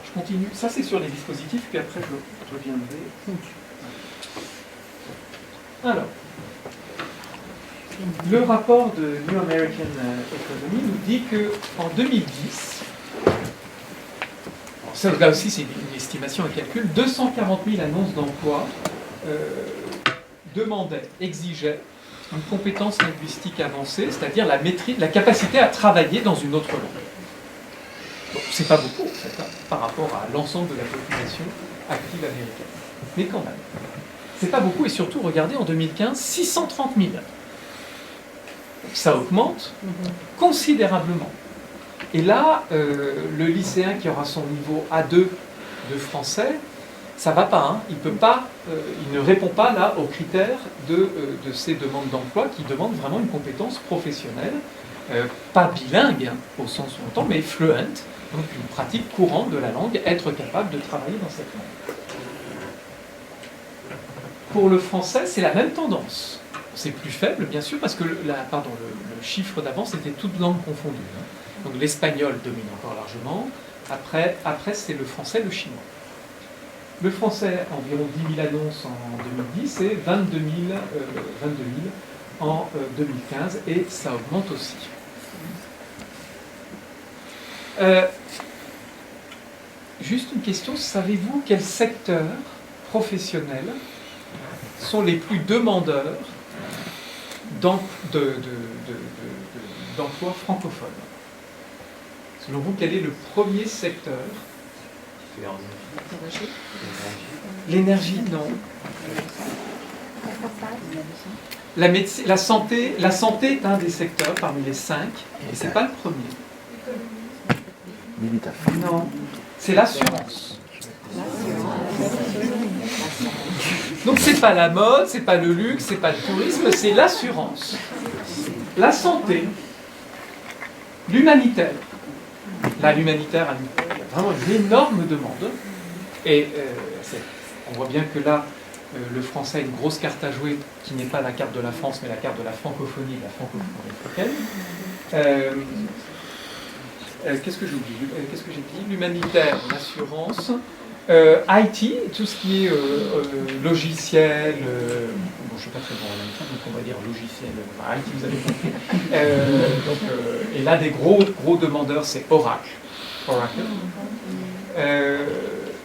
je continue. Ça, c'est sur les dispositifs, puis après, je reviendrai. Alors, le rapport de New American Economy nous dit qu'en 2010, ça, là aussi c'est une estimation, un calcul, 240 000 annonces d'emploi exigeaient une compétence linguistique avancée, c'est-à-dire la capacité à travailler dans une autre langue. Donc c'est pas beaucoup en fait, hein, par rapport à l'ensemble de la population active américaine. Mais quand même, c'est pas beaucoup, et surtout, regardez, en 2015, 630 000. Ça augmente considérablement. Et là, le lycéen qui aura son niveau A2 de français, ça ne va pas. Hein. Il ne répond pas là aux critères de ces demandes d'emploi qui demandent vraiment une compétence professionnelle, pas bilingue hein, au sens où on entend, mais fluent, donc une pratique courante de la langue, être capable de travailler dans cette langue. Pour le français, c'est la même tendance. C'est plus faible, bien sûr, parce que le chiffre d'avant, c'était toutes langues confondues. Hein. Donc l'espagnol domine encore largement. Après c'est le français, le chinois. Le français, environ 10 000 annonces en 2010 et 22 000 en 2015, et ça augmente aussi. Juste une question, savez-vous quels secteurs professionnels sont les plus demandeurs d'emploi francophone? Selon vous, quel est le premier secteur? L'énergie, non. La santé est un des secteurs parmi les 5, et c'est pas le premier. Non, c'est l'assurance. Donc c'est pas la mode, c'est pas le luxe, c'est pas le tourisme, c'est l'assurance, la santé, l'humanitaire. Là, l'humanitaire a vraiment une énorme demande. Et on voit bien que là, le français a une grosse carte à jouer, qui n'est pas la carte de la France, mais la carte de la francophonie, la francophonie africaine. Qu'est-ce que j'ai oublié? Qu'est-ce que j'ai dit? L'humanitaire, l'assurance, IT, tout ce qui est logiciel, bon, je ne suis pas très bon en même donc on va dire logiciel, IT, vous avez compris. Et là, des gros demandeurs, c'est Oracle.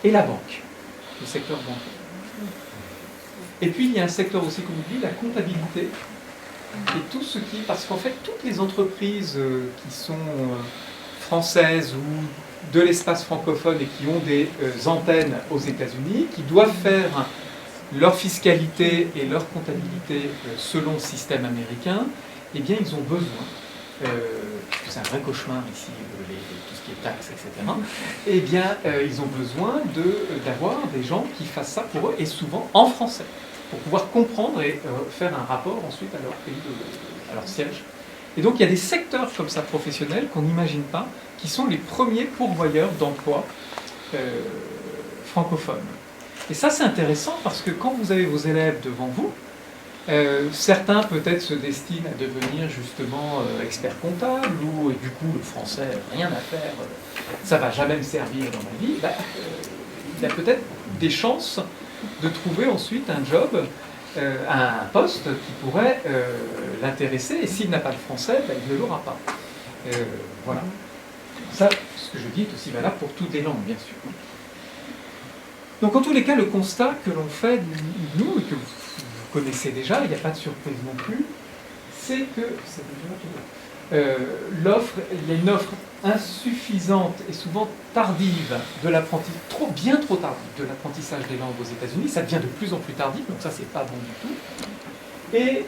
Et la banque, le secteur bancaire. Et puis, il y a un secteur aussi qu'on oublie, la comptabilité. Et tout ce qui... Parce qu'en fait, toutes les entreprises qui sont françaises ou de l'espace francophone et qui ont des antennes aux États-Unis, qui doivent faire leur fiscalité et leur comptabilité selon le système américain, eh bien, ils ont besoin, puisque c'est un vrai cauchemar ici, tout ce qui est taxes, etc., eh bien, ils ont besoin d'avoir des gens qui fassent ça pour eux, et souvent en français, pour pouvoir comprendre et faire un rapport ensuite à leur pays, à leur siège. Et donc, il y a des secteurs comme ça professionnels qu'on n'imagine pas, qui sont les premiers pourvoyeurs d'emplois francophones. Et ça, c'est intéressant parce que quand vous avez vos élèves devant vous, certains peut-être se destinent à devenir justement experts comptables ou du coup le français, rien à faire, ça va jamais me servir dans ma vie. Il a peut-être des chances de trouver ensuite un job, un poste qui pourrait l'intéresser et s'il n'a pas le français, il ne l'aura pas. Voilà. Ça, ce que je dis est aussi valable pour toutes les langues, bien sûr. Donc en tous les cas, le constat que l'on fait, nous, et que vous connaissez déjà, il n'y a pas de surprise non plus, c'est que l'offre, il y a une offre insuffisante et souvent tardive de l'apprentissage, bien trop tardive de l'apprentissage des langues aux États-Unis. Ça devient de plus en plus tardif, donc ça, c'est pas bon du tout. Et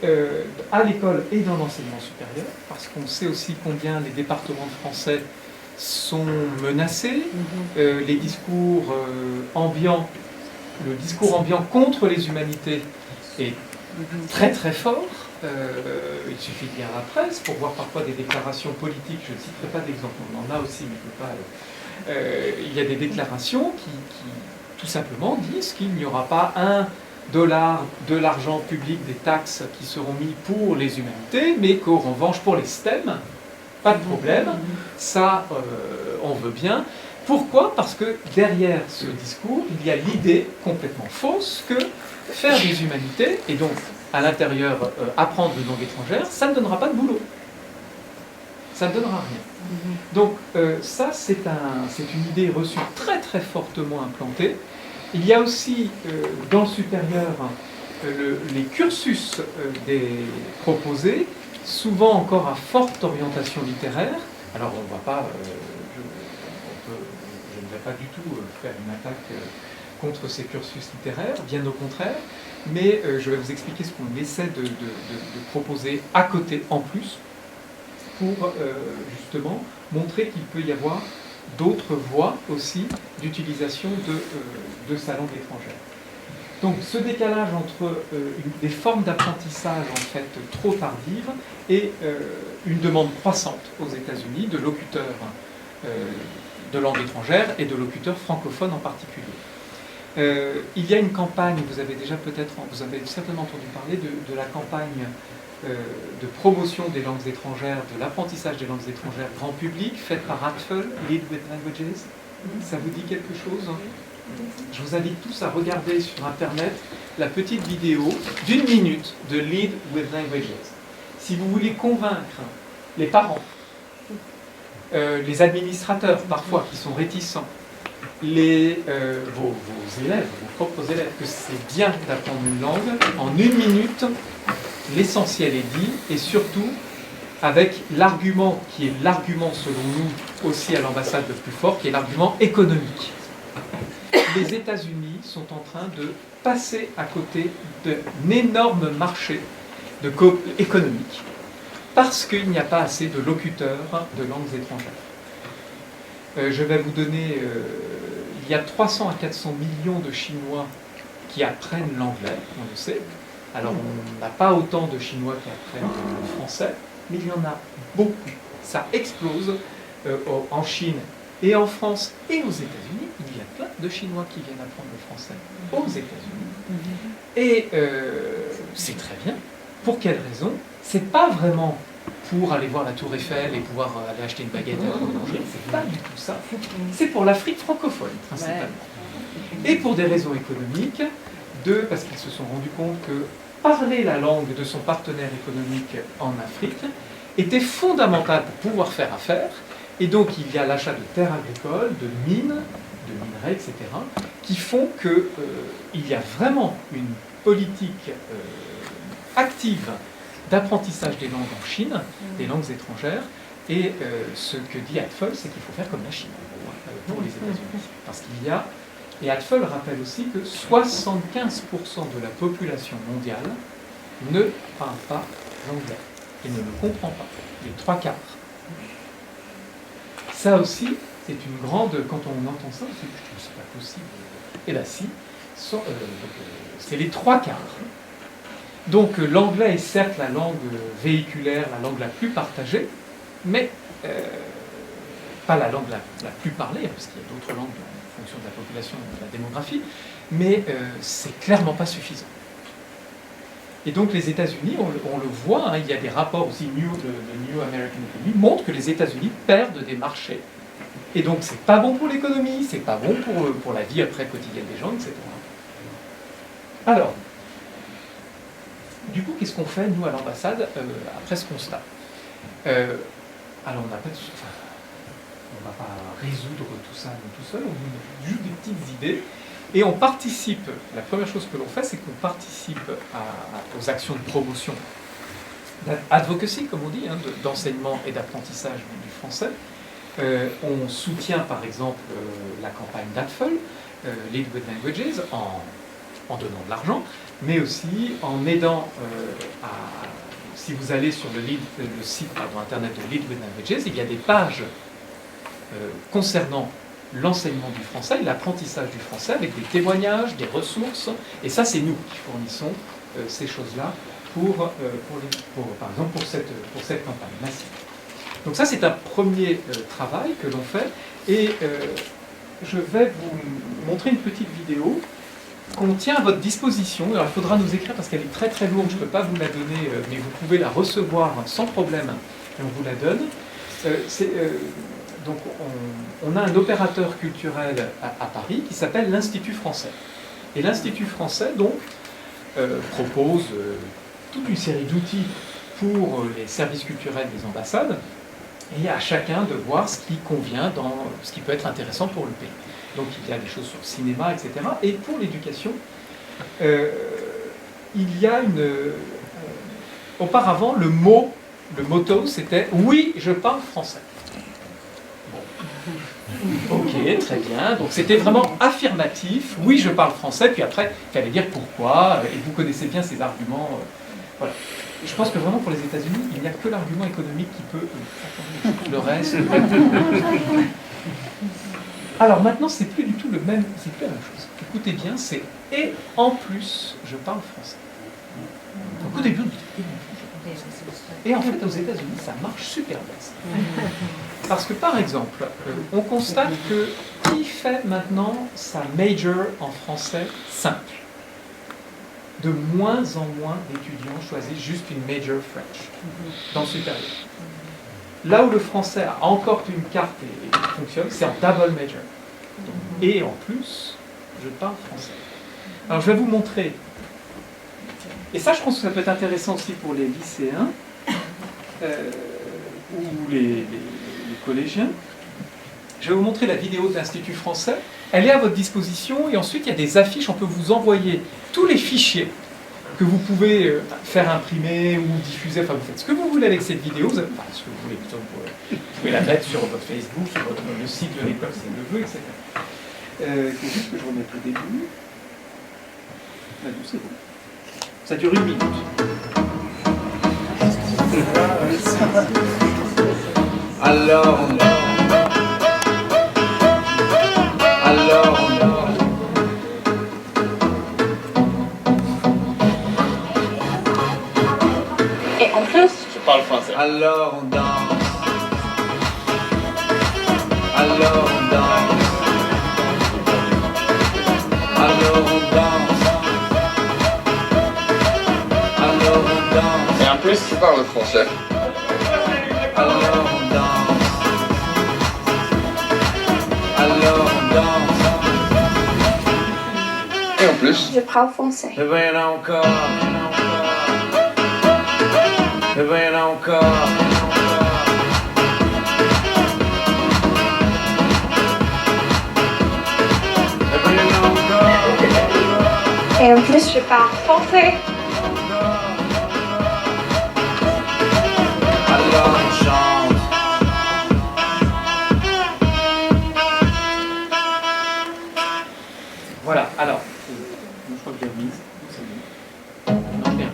à l'école et dans l'enseignement supérieur, parce qu'on sait aussi combien les départements de français sont menacés, les discours ambiants, le discours ambiant contre les humanités est très très fort. Il suffit de lire la presse pour voir parfois des déclarations politiques, je ne citerai pas d'exemple, on en a aussi, mais je ne peux pas. Il y a des déclarations qui tout simplement disent qu'il n'y aura pas $1 de l'argent public des taxes qui seront mis pour les humanités, mais qu'en revanche pour les STEM, pas de problème, ça on veut bien. Pourquoi? Parce que derrière ce discours, il y a l'idée complètement fausse que faire des humanités, et donc à l'intérieur apprendre une langue étrangère, ça ne donnera pas de boulot. Ça ne donnera rien. Donc ça, c'est une idée reçue très très fortement implantée. Il y a aussi dans le supérieur les cursus proposés, souvent encore à forte orientation littéraire. Alors on ne va pas, je ne vais pas du tout faire une attaque contre ces cursus littéraires, bien au contraire, mais je vais vous expliquer ce qu'on essaie de proposer à côté en plus, pour justement montrer qu'il peut y avoir d'autres voies aussi d'utilisation de sa langue étrangère. Donc ce décalage entre des formes d'apprentissage en fait trop tardives et une demande croissante aux États-Unis de locuteurs de langue étrangère et de locuteurs francophones en particulier. Il y a une campagne, vous avez certainement entendu parler de la campagne de promotion des langues étrangères, de l'apprentissage des langues étrangères grand public, faite par ACTFL, Lead with Languages. Ça vous dit quelque chose? Je vous invite tous à regarder sur Internet la petite vidéo d'1 minute de Lead with Languages. Si vous voulez convaincre les parents, les administrateurs parfois qui sont réticents, vos élèves, vos propres élèves, que c'est bien d'apprendre une langue, en 1 minute, l'essentiel est dit, et surtout avec l'argument qui est l'argument selon nous aussi à l'ambassade le plus fort, qui est l'argument économique. Les États-Unis sont en train de passer à côté d'un énorme marché économique parce qu'il n'y a pas assez de locuteurs de langues étrangères. Je vais vous donner, il y a 300 à 400 millions de Chinois qui apprennent l'anglais, on le sait. Alors on n'a pas autant de Chinois qui apprennent le français, mais il y en a beaucoup. Ça explose en Chine et en France et aux États-Unis. Il y a plein de Chinois qui viennent apprendre le français aux États-Unis. Et c'est très bien. Pour quelle raison? C'est pas vraiment pour aller voir la Tour Eiffel et pouvoir aller acheter une baguette à la boulangerie. C'est pas du tout ça. C'est pour l'Afrique francophone, principalement. et pour des raisons économiques, parce qu'ils se sont rendus compte que parler la langue de son partenaire économique en Afrique était fondamental pour pouvoir faire affaire, et donc il y a l'achat de terres agricoles, de mines, de minerais, etc., qui font qu'il y a vraiment une politique active d'apprentissage des langues en Chine, des langues étrangères, et ce que dit Hatfull, c'est qu'il faut faire comme la Chine pour les États-Unis. Parce qu'il y a, et Hatfull rappelle aussi que 75% de la population mondiale ne parle pas l'anglais et ne le comprend pas, les 3/4. Ça aussi, c'est une grande, quand on entend ça, on se dit, c'est pas possible. Et bien si, c'est les 3/4. Donc l'anglais est certes la langue véhiculaire, la langue la plus partagée, mais pas la langue la plus parlée, parce qu'il y a d'autres langues en fonction de la population, de la démographie, mais c'est clairement pas suffisant. Et donc les États-Unis, on le voit, hein, il y a des rapports aussi, le New American Economy montre que les États-Unis perdent des marchés. Et donc c'est pas bon pour l'économie, c'est pas bon pour la vie après quotidienne des gens, etc. Alors, du coup, qu'est-ce qu'on fait, nous, à l'ambassade, après ce constat? Alors, on n'a pas de... on ne va pas résoudre tout ça tout seul, on vous donne juste des petites idées. Et on participe, la première chose que l'on fait, c'est qu'on participe aux actions de promotion, d'advocacy, comme on dit, hein, d'enseignement et d'apprentissage du français. On soutient, par exemple, la campagne d'Hatfull, Lead with Languages, en donnant de l'argent, mais aussi en aidant si vous allez sur le site internet de Lead with Languages, il y a des pages concernant l'enseignement du français, l'apprentissage du français, avec des témoignages, des ressources, et ça c'est nous qui fournissons ces choses-là par exemple pour cette campagne massive. Donc ça c'est un premier travail que l'on fait, et je vais vous montrer une petite vidéo qu'on tient à votre disposition. Alors il faudra nous écrire parce qu'elle est très très lourde, je ne peux pas vous la donner, mais vous pouvez la recevoir sans problème, et on vous la donne. Donc on a un opérateur culturel à Paris qui s'appelle l'Institut français. Et l'Institut français donc propose toute une série d'outils pour les services culturels des ambassades, et à chacun de voir ce qui convient, ce qui peut être intéressant pour le pays. Donc il y a des choses sur le cinéma, etc. Et pour l'éducation, il y a auparavant, le motto, c'était « Oui, je parle français ». Ok, très bien. Donc c'était vraiment affirmatif. Oui, je parle français. Puis après, il fallait dire pourquoi. Et vous connaissez bien ces arguments. Voilà. Je pense que vraiment pour les États-Unis, il n'y a que l'argument économique qui peut. Le reste. Alors maintenant, c'est plus du tout le même. C'est plus la même chose. Écoutez bien, c'est et en plus, je parle français. Donc au début, on dit et en fait, aux États-Unis, ça marche super bien. Parce que, par exemple, on constate que qui fait maintenant sa major en français simple? De moins en moins d'étudiants choisissent juste une major French dans le supérieur. Là où le français a encore une carte et fonctionne, c'est en double major. Et en plus, je parle français. Alors, je vais vous montrer. Et ça, je pense que ça peut être intéressant aussi pour les lycéens ou les collégiens. Je vais vous montrer la vidéo de l'Institut français. Elle est à votre disposition, et ensuite il y a des affiches. On peut vous envoyer tous les fichiers que vous pouvez faire imprimer ou diffuser. Enfin, vous faites ce que vous voulez avec cette vidéo. Enfin, ce que vous voulez plutôt. Vous pouvez la mettre sur votre Facebook, sur le site de l'école, si vous le voulez, etc. Il faut juste que je remette le début. Là, c'est bon. Ça dure 1 minute. Alors, Et en plus, je parle français. Alors on danse. Alors on danse. Alors on danse. Alors on danse. Et en plus, tu parles français. Alors on danse. Alors on danse. Je parle français. Eh ben encore. Eh ben encore. Et en plus, je parle français. Alors on chante. Voilà, alors, je crois que je l'ai remise. C'est bon. Non, merde.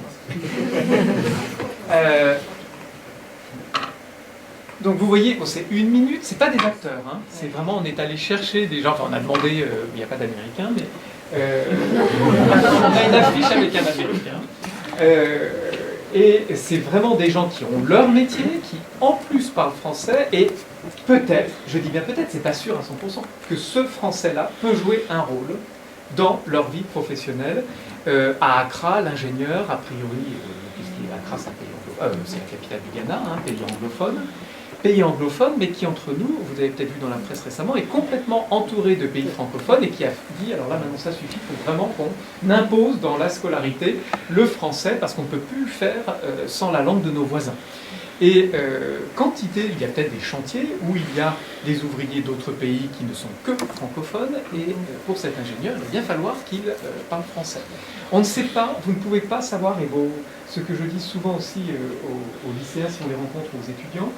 Donc vous voyez, bon, c'est 1 minute, c'est pas des acteurs, hein. C'est vraiment, on est allé chercher des gens, enfin on a demandé, il n'y a pas d'Américains, mais on a une affiche avec un Américain. Et c'est vraiment des gens qui ont leur métier, qui en plus parlent français, et peut-être, je dis bien peut-être, c'est pas sûr à 100%, que ce français-là peut jouer un rôle dans leur vie professionnelle. À Accra, l'ingénieur, a priori, puisqu'Accra c'est un pays anglophone, c'est la capitale du Ghana, un pays anglophone, mais qui entre nous, vous avez peut-être vu dans la presse récemment, est complètement entouré de pays francophones et qui a dit, alors là maintenant ça suffit, il faut vraiment qu'on impose dans la scolarité le français parce qu'on ne peut plus le faire sans la langue de nos voisins. Et quantité, il y a peut-être des chantiers où il y a des ouvriers d'autres pays qui ne sont que francophones, et pour cet ingénieur, il va bien falloir qu'il parle français. On ne sait pas, vous ne pouvez pas savoir, et ce que je dis souvent aussi aux lycéens si on les rencontre, aux étudiants,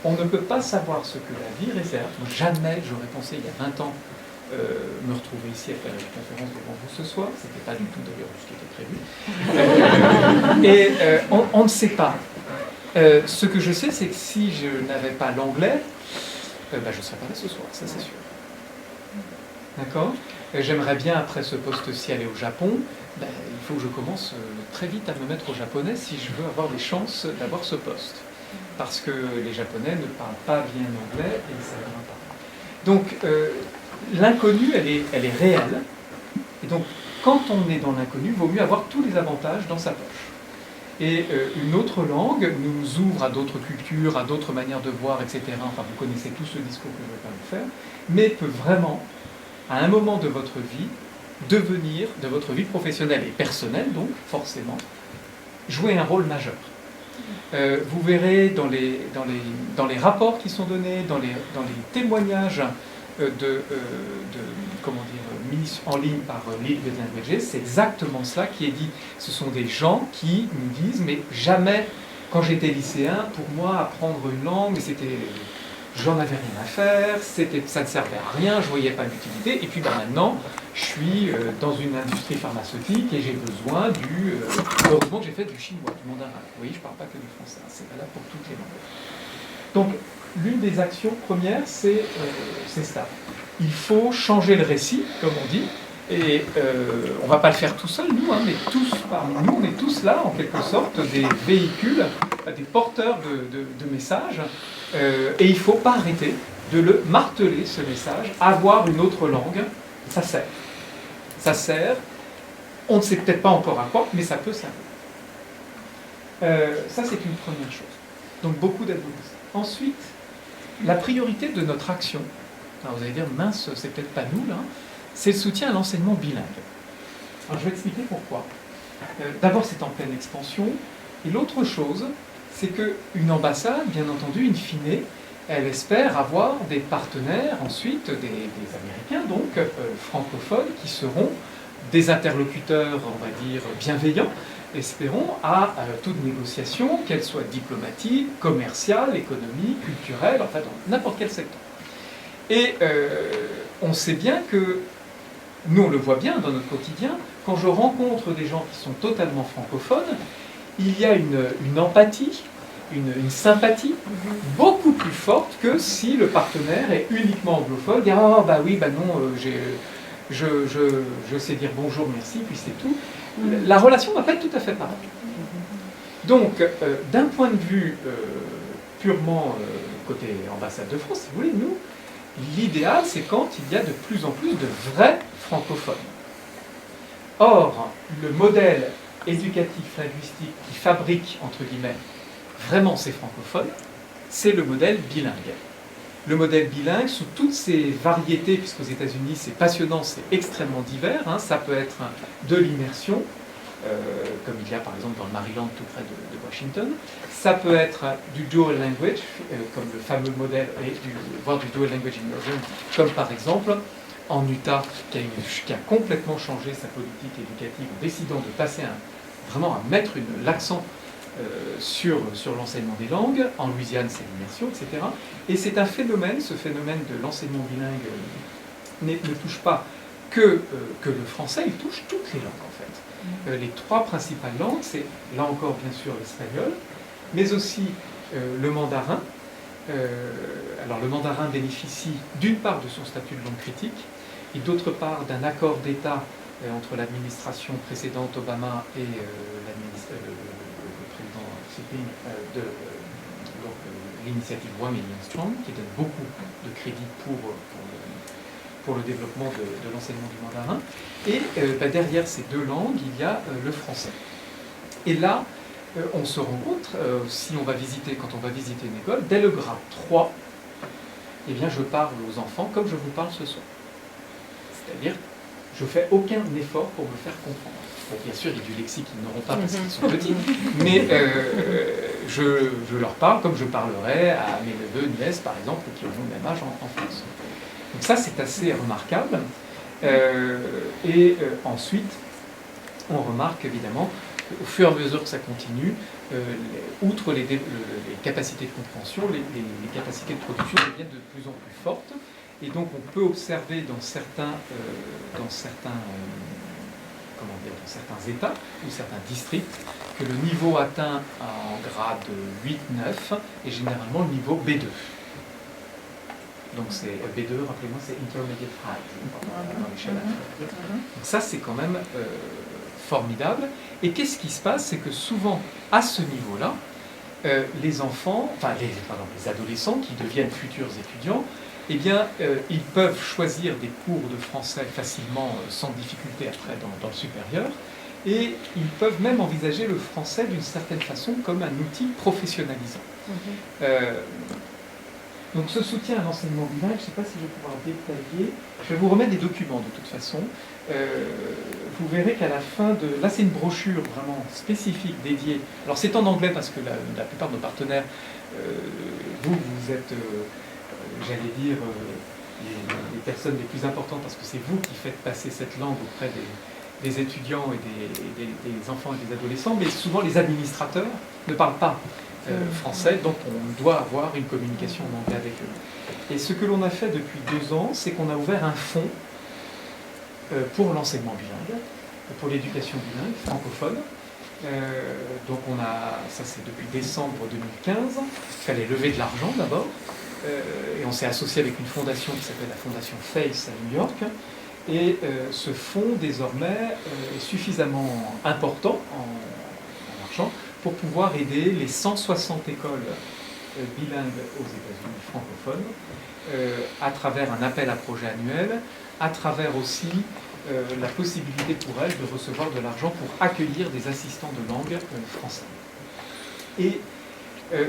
on ne peut pas savoir ce que la vie réserve. Jamais j'aurais pensé il y a 20 ans me retrouver ici à faire une conférence devant vous ce soir. C'était pas du tout d'ailleurs ce qui était prévu. Et on ne sait pas. Ce que je sais, c'est que si je n'avais pas l'anglais, je ne serais pas là ce soir, ça c'est sûr. D'accord ? J'aimerais bien, après ce poste-ci, aller au Japon. Il faut que je commence très vite à me mettre au japonais si je veux avoir des chances d'avoir ce poste. Parce que les Japonais ne parlent pas bien anglais et ça ne va pas. Donc, l'inconnu, elle est réelle. Et donc, quand on est dans l'inconnu, il vaut mieux avoir tous les avantages dans sa poche. Et une autre langue nous ouvre à d'autres cultures, à d'autres manières de voir, etc. Enfin, vous connaissez tout ce discours que je ne vais pas vous faire, mais peut vraiment, à un moment de votre vie, devenir, de votre vie professionnelle et personnelle, donc, forcément, jouer un rôle majeur. Vous verrez dans les rapports qui sont donnés, dans les témoignages mis en ligne par Lead with Languages, c'est exactement cela qui est dit. Ce sont des gens qui nous disent, mais jamais, quand j'étais lycéen, pour moi, apprendre une langue, j'en avais rien à faire, ça ne servait à rien, je ne voyais pas l'utilité, et puis maintenant, je suis dans une industrie pharmaceutique et j'ai besoin heureusement que j'ai fait du chinois, du mandarin. Vous voyez, je ne parle pas que du français, c'est valable pour toutes les langues. Donc, l'une des actions premières, c'est ça. Il faut changer le récit, comme on dit, et on ne va pas le faire tout seul, nous, hein, mais tous parmi nous, on est tous là, en quelque sorte, des véhicules, des porteurs de messages, et il ne faut pas arrêter de le marteler, ce message. Avoir une autre langue, ça sert. Ça sert, on ne sait peut-être pas encore à quoi, mais ça peut servir. Ça, c'est une première chose. Donc, beaucoup d'advocacy. Ensuite, la priorité de notre action, alors vous allez dire, mince, c'est peut-être pas nous, là, c'est le soutien à l'enseignement bilingue. Alors, je vais expliquer pourquoi. D'abord, c'est en pleine expansion, et l'autre chose, c'est qu'une ambassade, bien entendu, in fine, elle espère avoir des partenaires, ensuite, des Américains, donc francophones, qui seront des interlocuteurs, on va dire, bienveillants, espérons, à toute négociation, qu'elle soit diplomatique, commerciale, économique, culturelle, enfin dans n'importe quel secteur. Et on sait bien que, nous on le voit bien dans notre quotidien, quand je rencontre des gens qui sont totalement francophones, il y a une empathie, une sympathie beaucoup plus forte que si le partenaire est uniquement anglophone, dire ah bah oui, bah non, je sais dire bonjour, merci, puis c'est tout. La relation ne va pas être tout à fait pareille. Donc, d'un point de vue purement côté ambassade de France, si vous voulez, nous, l'idéal, c'est quand il y a de plus en plus de vrais francophones. Or, le modèle éducatif linguistique qui fabrique, entre guillemets, vraiment ces francophones, c'est le modèle bilingue. Le modèle bilingue, sous toutes ses variétés, puisqu'aux États-Unis c'est passionnant, c'est extrêmement divers, hein, ça peut être de l'immersion, comme il y a par exemple dans le Maryland tout près de Washington. Ça peut être du dual language, comme le fameux modèle, voire du dual language immersion, comme par exemple en Utah, qui a complètement changé sa politique éducative en décidant de passer vraiment à mettre l'accent sur l'enseignement des langues. En Louisiane, c'est l'immersion, etc. Et c'est un phénomène, ce phénomène de l'enseignement bilingue ne touche pas que le français, il touche toutes les langues en fait. Les trois principales langues, c'est là encore bien sûr l'espagnol, mais aussi le mandarin. Alors le mandarin bénéficie d'une part de son statut de langue critique et d'autre part d'un accord d'État entre l'administration précédente Obama et le président Xi Jinping de l'initiative 1 Million Strong, qui donne beaucoup de crédit pour le développement de l'enseignement du mandarin. Et derrière ces deux langues, il y a le français. Et là, on se rend compte, quand on va visiter une école, dès le grade 3, eh bien, je parle aux enfants comme je vous parle ce soir. C'est-à-dire, je ne fais aucun effort pour me faire comprendre. Bon, bien sûr, il y a du lexique qu'ils n'auront pas parce qu'ils sont petits, mais je leur parle comme je parlerais à mes neveux, nièces, par exemple, qui ont le même âge en France. Donc ça, c'est assez remarquable. Ensuite, on remarque évidemment, au fur et à mesure que ça continue, outre les capacités de compréhension, les capacités de production deviennent de plus en plus fortes. Et donc on peut observer dans certains États ou certains districts que le niveau atteint en grade 8-9 est généralement le niveau B2. Donc c'est B2, rappelez-moi, c'est Intermediate High dans l'échelle africaine. Donc ça c'est quand même formidable. Et qu'est-ce qui se passe? C'est que souvent à ce niveau-là, les adolescents qui deviennent futurs étudiants, eh bien, ils peuvent choisir des cours de français facilement, sans difficulté après dans le supérieur, et ils peuvent même envisager le français d'une certaine façon comme un outil professionnalisant. Donc ce soutien à l'enseignement bilingue, je ne sais pas si je vais pouvoir détailler, je vais vous remettre des documents de toute façon. Vous verrez qu'à la fin de... Là c'est une brochure vraiment spécifique dédiée. Alors c'est en anglais parce que la plupart de nos partenaires, vous êtes... j'allais dire, les personnes les plus importantes, parce que c'est vous qui faites passer cette langue auprès des étudiants et des enfants et des adolescents, mais souvent les administrateurs ne parlent pas français, donc on doit avoir une communication en anglais avec eux. Et ce que l'on a fait depuis 2 ans, c'est qu'on a ouvert un fonds pour l'enseignement bilingue, pour l'éducation bilingue, francophone. Donc ça c'est depuis décembre 2015, il fallait lever de l'argent d'abord, et on s'est associé avec une fondation qui s'appelle la Fondation Face à New York, et ce fonds désormais est suffisamment important en argent pour pouvoir aider les 160 écoles bilingues aux États-Unis francophones à travers un appel à projet annuel, à travers aussi la possibilité pour elles de recevoir de l'argent pour accueillir des assistants de langue français. Et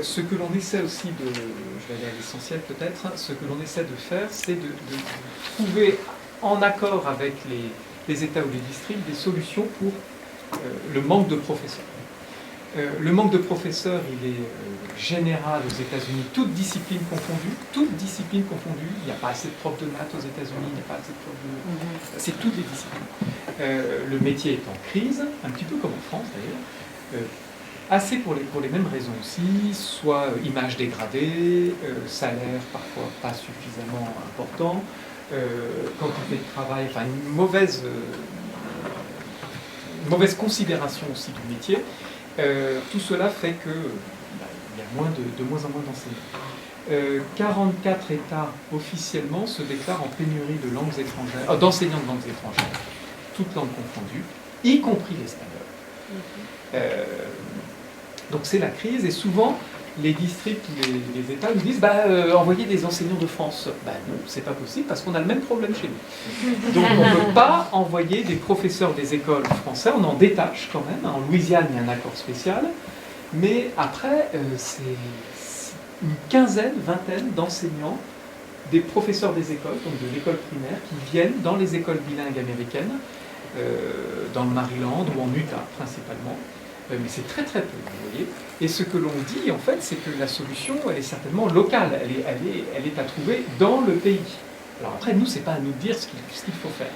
ce que l'on essaie aussi je vais aller à l'essentiel peut-être, ce que l'on essaie de faire, c'est de trouver en accord avec les États ou les districts des solutions pour le manque de professeurs. Le manque de professeurs, il est général aux États-Unis, toutes disciplines confondues, il n'y a pas assez de profs de maths aux États-Unis, il n'y a pas assez de profs de... C'est toutes les disciplines. Le métier est en crise, un petit peu comme en France d'ailleurs, assez pour les mêmes raisons aussi, soit image dégradée, salaire parfois pas suffisamment important, quantité de travail, enfin une mauvaise considération aussi du métier. Tout cela fait que il y a de moins en moins d'enseignants. 44 États officiellement se déclarent en pénurie de langues étrangères, d'enseignants de langues étrangères, toutes langues confondues, y compris l'espagnol. Donc c'est la crise, et souvent les districts ou les États nous disent envoyez des enseignants de France. Non, c'est pas possible parce qu'on a le même problème chez nous. Donc on ne peut pas envoyer des professeurs des écoles françaises, on en détache quand même. En Louisiane, il y a un accord spécial, mais après, c'est une quinzaine, vingtaine d'enseignants des professeurs des écoles, donc de l'école primaire, qui viennent dans les écoles bilingues américaines, dans le Maryland ou en Utah principalement, mais c'est très très peu, vous voyez. Et ce que l'on dit, en fait, c'est que la solution, elle est certainement locale, elle est à trouver dans le pays. Alors après, nous, c'est pas à nous de dire ce qu'il faut faire.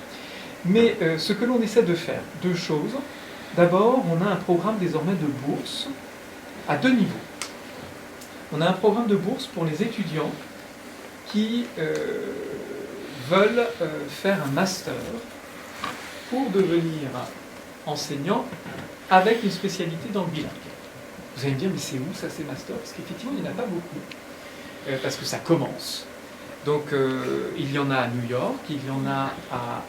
Mais ce que l'on essaie de faire, deux choses. D'abord, on a un programme désormais de bourse à deux niveaux. On a un programme de bourse pour les étudiants qui veulent faire un master pour devenir enseignant avec une spécialité dans le bilingue. Vous allez me dire, mais c'est où ça, ces masters? Parce qu'effectivement, il n'y en a pas beaucoup, parce que ça commence. Donc, il y en a à New York, il y en a à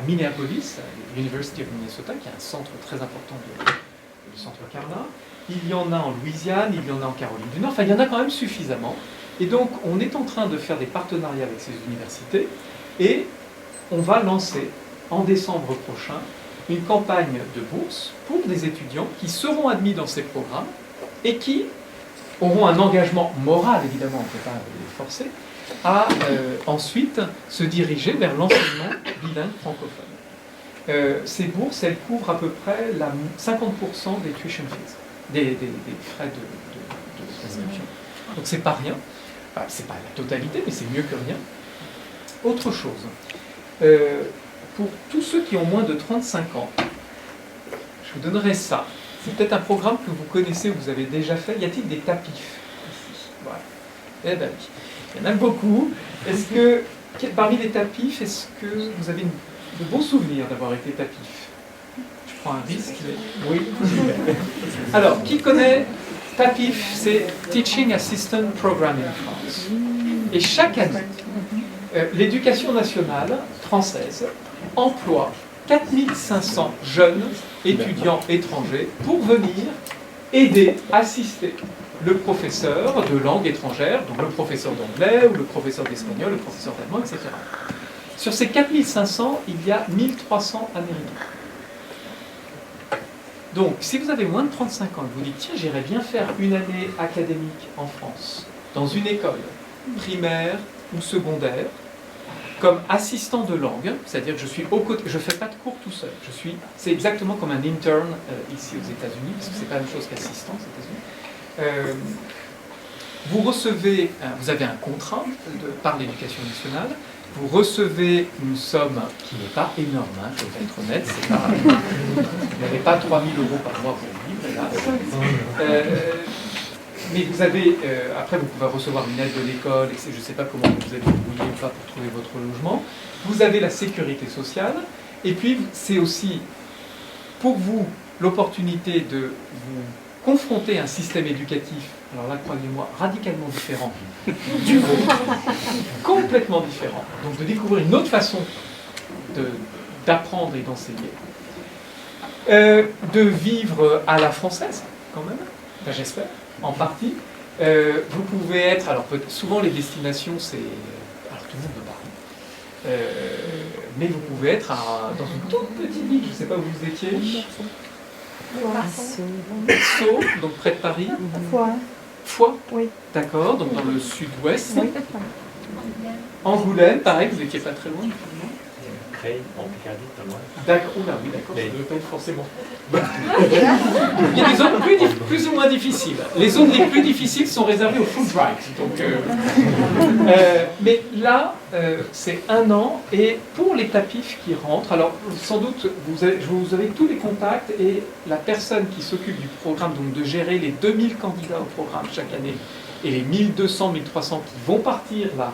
Minneapolis, à l'University of Minnesota, qui est un centre très important du centre Carla. Il y en a en Louisiane, il y en a en Caroline du Nord, enfin, il y en a quand même suffisamment. Et donc, on est en train de faire des partenariats avec ces universités, et on va lancer, en décembre prochain, une campagne de bourse pour des étudiants qui seront admis dans ces programmes et qui auront un engagement moral, évidemment, on ne peut pas les forcer, à ensuite se diriger vers l'enseignement bilingue francophone. Ces bourses, elles couvrent à peu près 50% des tuition fees, des frais d'inscription. Donc c'est pas rien, enfin, c'est pas la totalité, mais c'est mieux que rien. Autre chose, pour tous ceux qui ont moins de 35 ans, je vous donnerai ça. C'est peut-être un programme que vous connaissez, vous avez déjà fait. Y a-t-il des tapis ici? Voilà. Eh bien oui, il y en a beaucoup. Est-ce que, parmi les tapis, est-ce que vous avez de bons souvenirs d'avoir été tapis? Je prends un risque. Mais... Oui. Alors, qui connaît TAPIF? C'est Teaching Assistant Program in France. Et chaque année, l'éducation nationale française emploie 4500 jeunes étudiants étrangers pour venir aider, assister le professeur de langue étrangère, donc le professeur d'anglais ou le professeur d'espagnol, le professeur d'allemand, etc. Sur ces 4500, il y a 1300 Américains. Donc, si vous avez moins de 35 ans et vous dites, tiens, j'irais bien faire une année académique en France, dans une école primaire ou secondaire, comme assistant de langue, c'est-à-dire que je suis aux côtés, je ne fais pas de cours tout seul. C'est exactement comme un intern ici aux États-Unis, parce que c'est pas la même chose qu'assistant aux États-Unis. Vous recevez, vous avez un contrat par l'Éducation nationale. Vous recevez une somme qui n'est pas énorme, hein, je vais être honnête, c'est pas, vous n'avez pas 3 000 € par mois pour vivre, là. Mais vous avez, après vous pouvez recevoir une aide de l'école, et je ne sais pas comment vous êtes débrouillé ou pas pour trouver votre logement. Vous avez la sécurité sociale, et puis c'est aussi pour vous l'opportunité de vous confronter à un système éducatif, alors là croyez-moi, radicalement différent du vôtre, complètement différent, donc de découvrir une autre façon d'apprendre et d'enseigner, de vivre à la française quand même, enfin, j'espère. En partie, vous pouvez être, alors souvent les destinations c'est, alors tout le monde peut Paris, mais vous pouvez être dans une toute petite ville, je ne sais pas où vous étiez, Sceaux, donc près de Paris, Foix, oui. D'accord, donc dans le sud-ouest, oui. Angoulême, pareil, vous n'étiez pas très loin. Creil, en Picardie, pas loin. D'accord, oh là oui, d'accord, ça ne doit pas être forcément. Il y a des zones plus ou moins difficiles. Les zones les plus difficiles sont réservées aux food drives. Donc, mais là, c'est 1 an, et pour les tapifs qui rentrent, alors sans doute, vous avez tous les contacts, et la personne qui s'occupe du programme, donc de gérer les 2000 candidats au programme chaque année, et les 1200, 1300 qui vont partir là,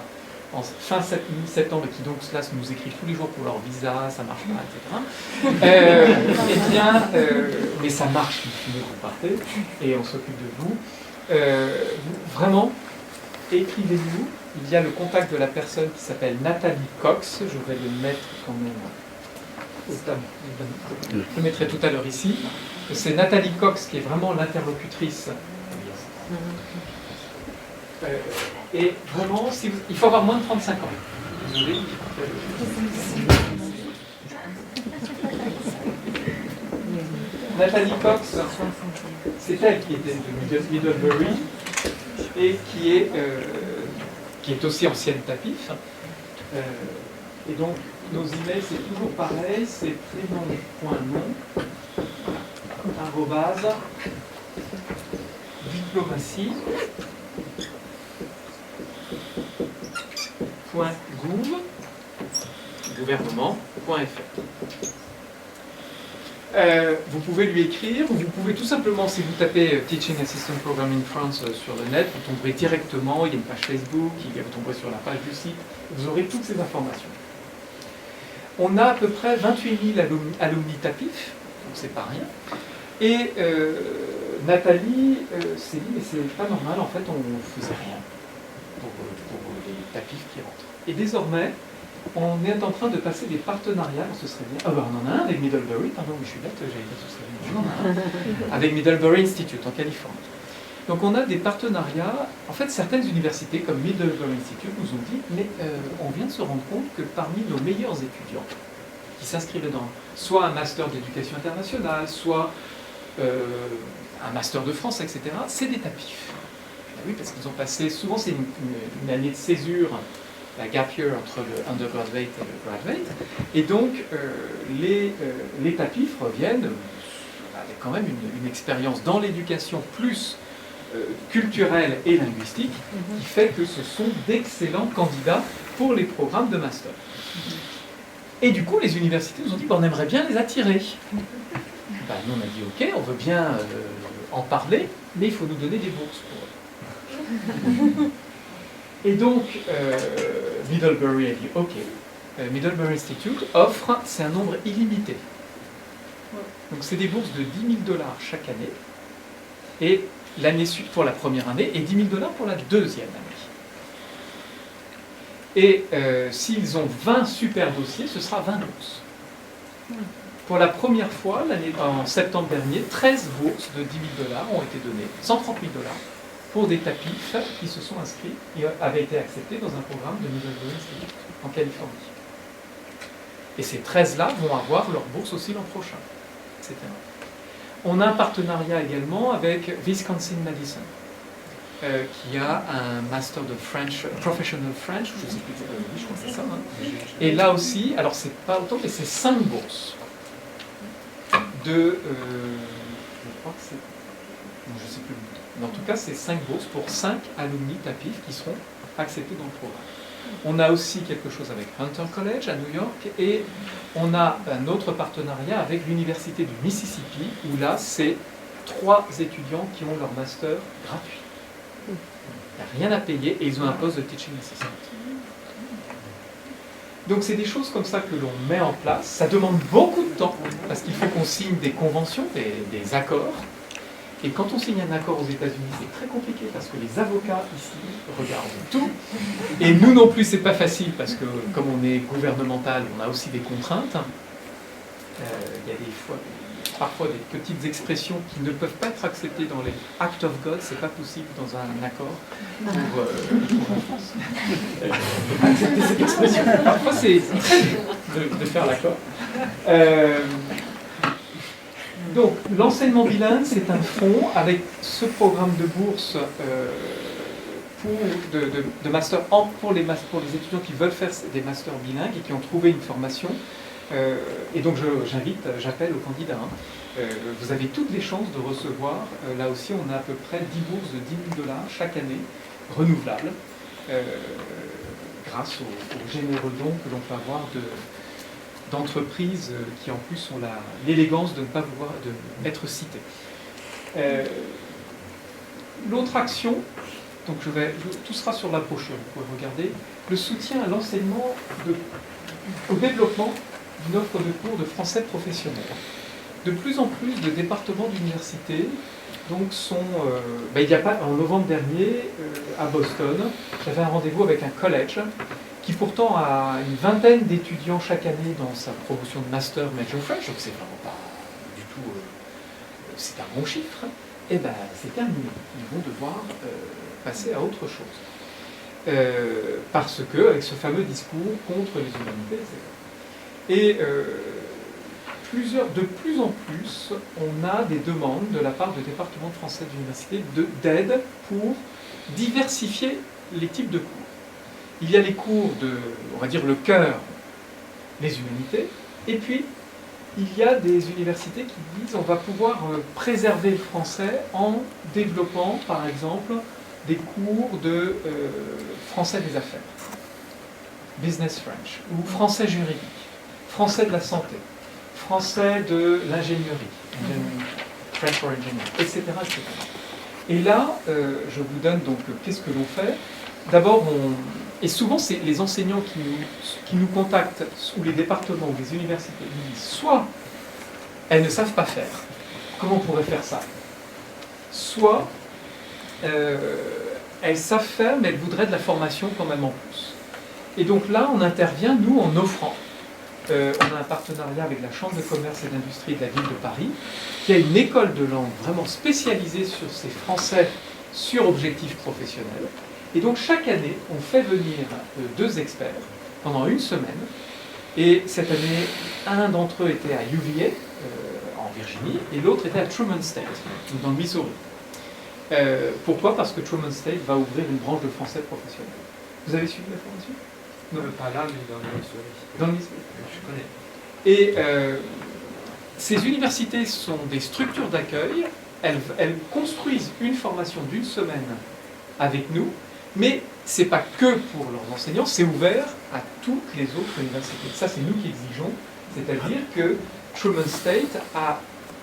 en fin septembre, et qui donc là nous écrivent tous les jours pour leur visa, ça marche pas, etc. Eh bien, mais ça marche, vous partez, et on s'occupe de vous. Vraiment, écrivez-nous. Il y a le contact de la personne qui s'appelle Nathalie Cox, je vais le mettre quand même, je le mettrai tout à l'heure ici. C'est Nathalie Cox qui est vraiment l'interlocutrice. Et vraiment, il faut avoir moins de 35 ans. Désolé. Nathalie Cox, c'est elle qui était de Middlebury et qui est qui est aussi ancienne TAPIF. Et donc, nos emails, c'est toujours pareil, c'est prénom.nom, arrobase, diplomatie, gouvernement.fr. Vous pouvez lui écrire, ou vous pouvez tout simplement, si vous tapez Teaching Assistant Program in France sur le net, vous tomberez directement, il y a une page Facebook, vous tomberez sur la page du site, vous aurez toutes ces informations. On a à peu près 28 000 alumni TAPIF, donc c'est pas rien. Et Nathalie s'est dit, mais c'est pas normal, en fait, on ne faisait rien pour les TAPIF qui rentrent. Et désormais, on est en train de passer des partenariats, ce serait bien. Ah ben on en a un avec Middlebury, pardon, mais je suis bête, j'allais dire ce serait bien. On en a un avec Middlebury Institute en Californie. Donc on a des partenariats, en fait certaines universités comme Middlebury Institute nous ont dit, mais on vient de se rendre compte que parmi nos meilleurs étudiants qui s'inscrivaient dans soit un master d'éducation internationale, soit un master de France, etc., c'est des TAPIF. Oui, parce qu'ils ont passé, souvent c'est une année de césure, la gap year entre le undergraduate et le graduate, et donc les TAPIF reviennent avec quand même une expérience dans l'éducation plus culturelle et linguistique, qui fait que ce sont d'excellents candidats pour les programmes de master. Et du coup, les universités nous ont dit, on aimerait bien les attirer. Ben, nous on a dit, ok, on veut bien en parler, mais il faut nous donner des bourses pour eux. Et donc, Middlebury a dit, ok, Middlebury Institute offre, c'est un nombre illimité. Donc c'est des bourses de $10 000 chaque année, et l'année suivante pour la première année, et $10 000 pour la deuxième année. Et s'ils ont 20 super dossiers, ce sera 20 bourses. Pour la première fois, en septembre dernier, 13 bourses de $10 000 ont été données, $130 000, pour des TAPIF qui se sont inscrits et avaient été acceptés dans un programme de Middlebury Institute en Californie. Et ces 13-là vont avoir leur bourse aussi l'an prochain, etc. On a un partenariat également avec Wisconsin-Madison, qui a un master de French, Professional French, je ne sais plus, je crois que c'est ça. Hein. Et là aussi, alors c'est pas autant, mais c'est 5 bourses de, je crois que c'est, je ne sais plus. Mais en tout cas, c'est 5 bourses pour 5 alumni TAPIF qui seront acceptés dans le programme. On a aussi quelque chose avec Hunter College à New York, et on a un autre partenariat avec l'Université du Mississippi, où là, c'est 3 étudiants qui ont leur master gratuit. Il n'y a rien à payer, et ils ont un poste de teaching assistant. Donc c'est des choses comme ça que l'on met en place. Ça demande beaucoup de temps, parce qu'il faut qu'on signe des conventions, des accords. Et quand on signe un accord aux États-Unis, c'est très compliqué parce que les avocats ici regardent tout. Et nous non plus, c'est pas facile parce que comme on est gouvernemental, on a aussi des contraintes. Il y a parfois des petites expressions qui ne peuvent pas être acceptées dans les Act of God, c'est pas possible dans un accord pour la France. Accepter cette expression. Parfois, c'est très dur de faire l'accord. Donc, l'enseignement bilingue, c'est un fonds avec ce programme de bourse de master pour les étudiants qui veulent faire des masters bilingues et qui ont trouvé une formation. Et donc, j'appelle aux candidats. Vous avez toutes les chances de recevoir, là aussi, on a à peu près 10 bourses de $10 000 chaque année, renouvelables, grâce aux généreux dons que l'on peut avoir d'entreprises qui en plus ont l'élégance de ne pas vouloir être citées. L'autre action, donc tout sera sur la brochure, vous pouvez regarder, le soutien à l'enseignement, au développement d'une offre de cours de français professionnel. De plus en plus de départements d'université donc il y a pas, en novembre dernier, à Boston, j'avais un rendez-vous avec un collège qui pourtant a une vingtaine d'étudiants chaque année dans sa promotion de Master Major French, donc c'est vraiment pas du tout... c'est un bon chiffre, et bien c'est terminé. Ils vont devoir passer à autre chose. Parce que, avec ce fameux discours contre les humanités, etc. Et de plus en plus, on a des demandes de la part de départements de français d'université d'aide pour diversifier les types de cours. il y a les cours de, on va dire, le cœur, les humanités, et puis il y a des universités qui disent on va pouvoir préserver le français en développant, par exemple, des cours de français des affaires, business French, ou français juridique, français de la santé, français de l'ingénierie, French for engineering, etc., etc. Et là, je vous donne donc qu'est-ce que l'on fait. D'abord, et souvent c'est les enseignants qui nous contactent, ou les départements, ou les universités, ils disent soit elles ne savent pas faire, comment on pourrait faire ça? Soit elles savent faire, mais elles voudraient de la formation quand même en plus. Et donc là, on intervient, nous, en offrant. On a un partenariat avec la Chambre de commerce et d'industrie de la ville de Paris, qui a une école de langue vraiment spécialisée sur ces français sur objectifs professionnels. Et donc chaque année, on fait venir 2 experts pendant une semaine. Et cette année, un d'entre eux était à UVA, en Virginie, et l'autre était à Truman State, dans le Missouri. Pourquoi? Parce que Truman State va ouvrir une branche de français professionnel. Vous avez suivi la formation? Non, pas là, mais dans le Missouri. Dans le Missouri. Je connais. Et ces universités sont des structures d'accueil. Elles construisent une formation d'une semaine avec nous, mais ce n'est pas que pour leurs enseignants, c'est ouvert à toutes les autres universités. Ça, c'est nous qui exigeons. C'est-à-dire que Truman State a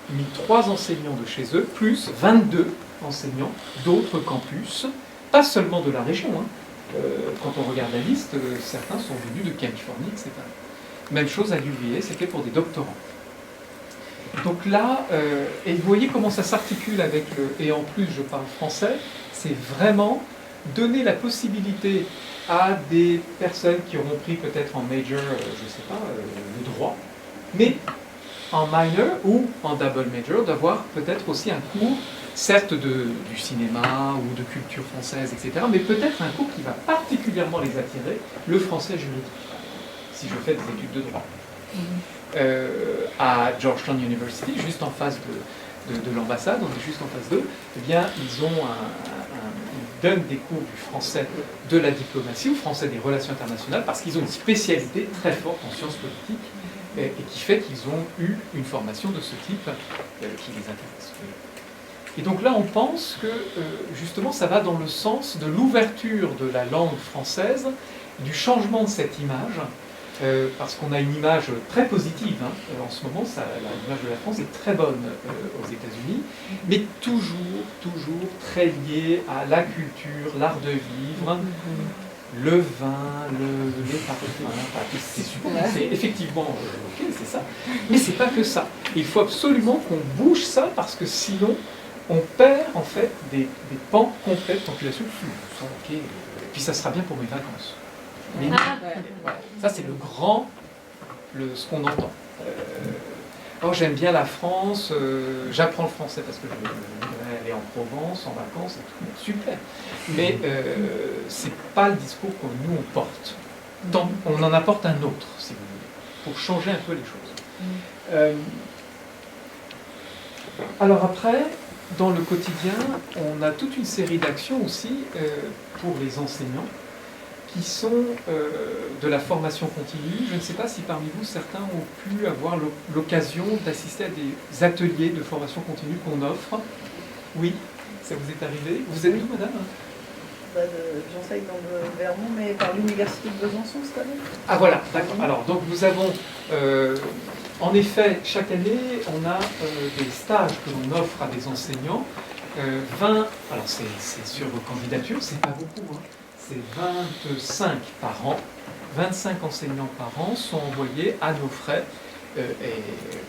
mis 3 enseignants de chez eux, plus 22 enseignants d'autres campus, pas seulement de la région. Quand on regarde la liste, certains sont venus de Californie, etc. Même chose à l'UVA, c'était pour des doctorants. Donc là, et vous voyez comment ça s'articule avec et en plus je parle français, c'est vraiment donner la possibilité à des personnes qui auront pris peut-être en major, je ne sais pas, le droit, mais en minor ou en double major, d'avoir peut-être aussi un cours, certes du cinéma ou de culture française, etc., mais peut-être un cours qui va particulièrement les attirer, le français juridique, si je fais des études de droit. À Georgetown University, juste en face de l'ambassade, on est juste en face d'eux, eh bien, ils donnent des cours du français de la diplomatie ou français des relations internationales parce qu'ils ont une spécialité très forte en sciences politiques et qui fait qu'ils ont eu une formation de ce type qui les intéresse. Et donc là, on pense que justement, ça va dans le sens de l'ouverture de la langue française, du changement de cette image, parce qu'on a une image très positive en ce moment, l'image de la France est très bonne aux États-Unis, mais toujours très liée à la culture, l'art de vivre, le vin, les parfums, c'est super, c'est effectivement, ok, c'est ça, mais c'est pas que ça. Il faut absolument qu'on bouge ça, parce que sinon, on perd en fait des pans complets de population qui sont ok, et puis ça sera bien pour mes vacances. Mais voilà, ça c'est ce qu'on entend. Oh, j'aime bien la France, j'apprends le français parce que je voudrais aller en Provence, en vacances, et tout, super. Mais c'est pas le discours que nous on porte. On en apporte un autre, si vous voulez, pour changer un peu les choses. Alors après, dans le quotidien, on a toute une série d'actions aussi pour les enseignants, qui sont de la formation continue. Je ne sais pas si parmi vous, certains ont pu avoir l'occasion d'assister à des ateliers de formation continue qu'on offre. Oui, ça vous est arrivé. Vous êtes où, madame? J'enseigne dans le Vermont, mais par l'université de Besançon cette année. Ah voilà, d'accord. Alors, donc nous avons, en effet, chaque année, on a des stages que l'on offre à des enseignants. 20, alors c'est sur vos candidatures, c'est pas beaucoup, c'est 25 par an, 25 enseignants par an sont envoyés à nos frais,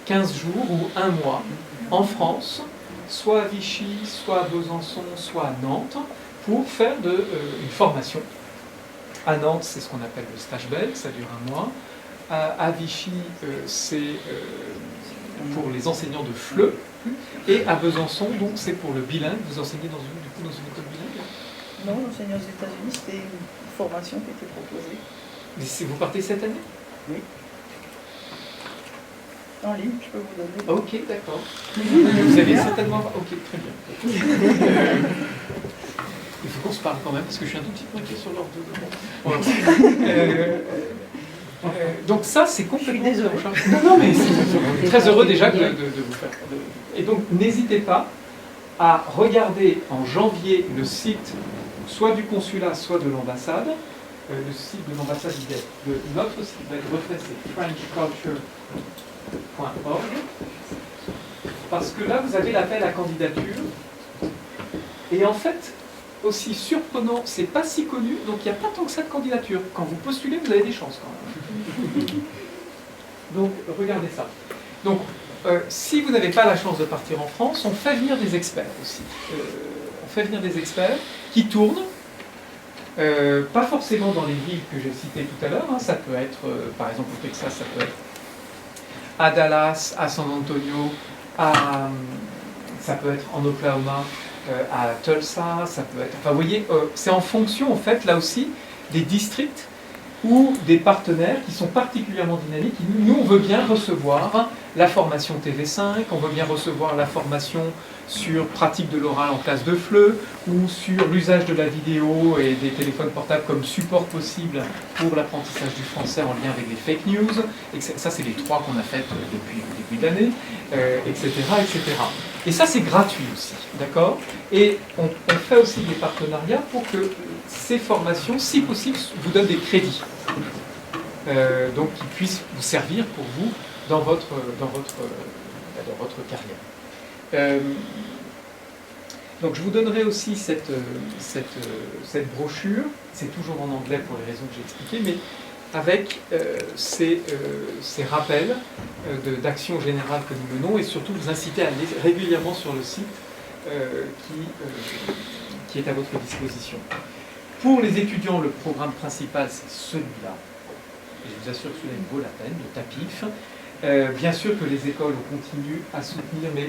15 jours ou 1 mois, en France, soit à Vichy, soit à Besançon, soit à Nantes, pour faire une formation. À Nantes, c'est ce qu'on appelle le stage belge, ça dure 1 mois. À Vichy, c'est pour les enseignants de FLE. Et à Besançon, donc, c'est pour le bilingue. Vous enseignez dans une école bilingue? Non, j'enseigne aux États-Unis, c'était une formation qui était proposée. Mais vous partez cette année? Oui. En ligne, je peux vous donner. Ok, d'accord. Vous allez certainement... Ok, très bien. qu'on se parle quand même, parce que je suis un tout petit peu inquiet sur l'ordre de... Bon. Donc ça, c'est complètement... Je suis désolée. Non, mais c'est très heureux déjà de vous faire... Et donc, n'hésitez pas à regarder en janvier le site soit du consulat, soit de l'ambassade. Le site de l'ambassade, notre site va être refait, c'est frenchculture.org. Parce que là, vous avez l'appel à candidature. Et en fait, aussi surprenant, c'est pas si connu, donc il n'y a pas tant que ça de candidature. Quand vous postulez, vous avez des chances quand même. Donc, regardez ça. Donc, si vous n'avez pas la chance de partir en France, on fait venir des experts aussi. On fait venir des experts qui tournent, pas forcément dans les villes que j'ai citées tout à l'heure, hein. Ça peut être, par exemple au Texas, ça peut être à Dallas, à San Antonio, ça peut être en Oklahoma, à Tulsa, ça peut être... Enfin, vous voyez, c'est en fonction, en fait, là aussi, des districts ou des partenaires qui sont particulièrement dynamiques. Nous, on veut bien recevoir la formation TV5, on veut bien recevoir la formation sur pratique de l'oral en classe de FLE, ou sur l'usage de la vidéo et des téléphones portables comme support possible pour l'apprentissage du français en lien avec les fake news. Et ça, c'est les 3 qu'on a faites depuis le début de l'année, etc., etc. Et ça, c'est gratuit aussi, d'accord? Et on fait aussi des partenariats pour que ces formations, si possible, vous donnent des crédits. Donc, qui puissent vous servir pour vous dans votre carrière. Donc, je vous donnerai aussi cette brochure. C'est toujours en anglais pour les raisons que j'ai expliquées, mais avec ces rappels d'actions générales que nous menons, et surtout vous inciter à aller régulièrement sur le site qui est à votre disposition. Pour les étudiants, le programme principal, c'est celui-là. Et je vous assure que celui-là, il vaut la peine, le TAPIF. Bien sûr que les écoles continuent à soutenir, mais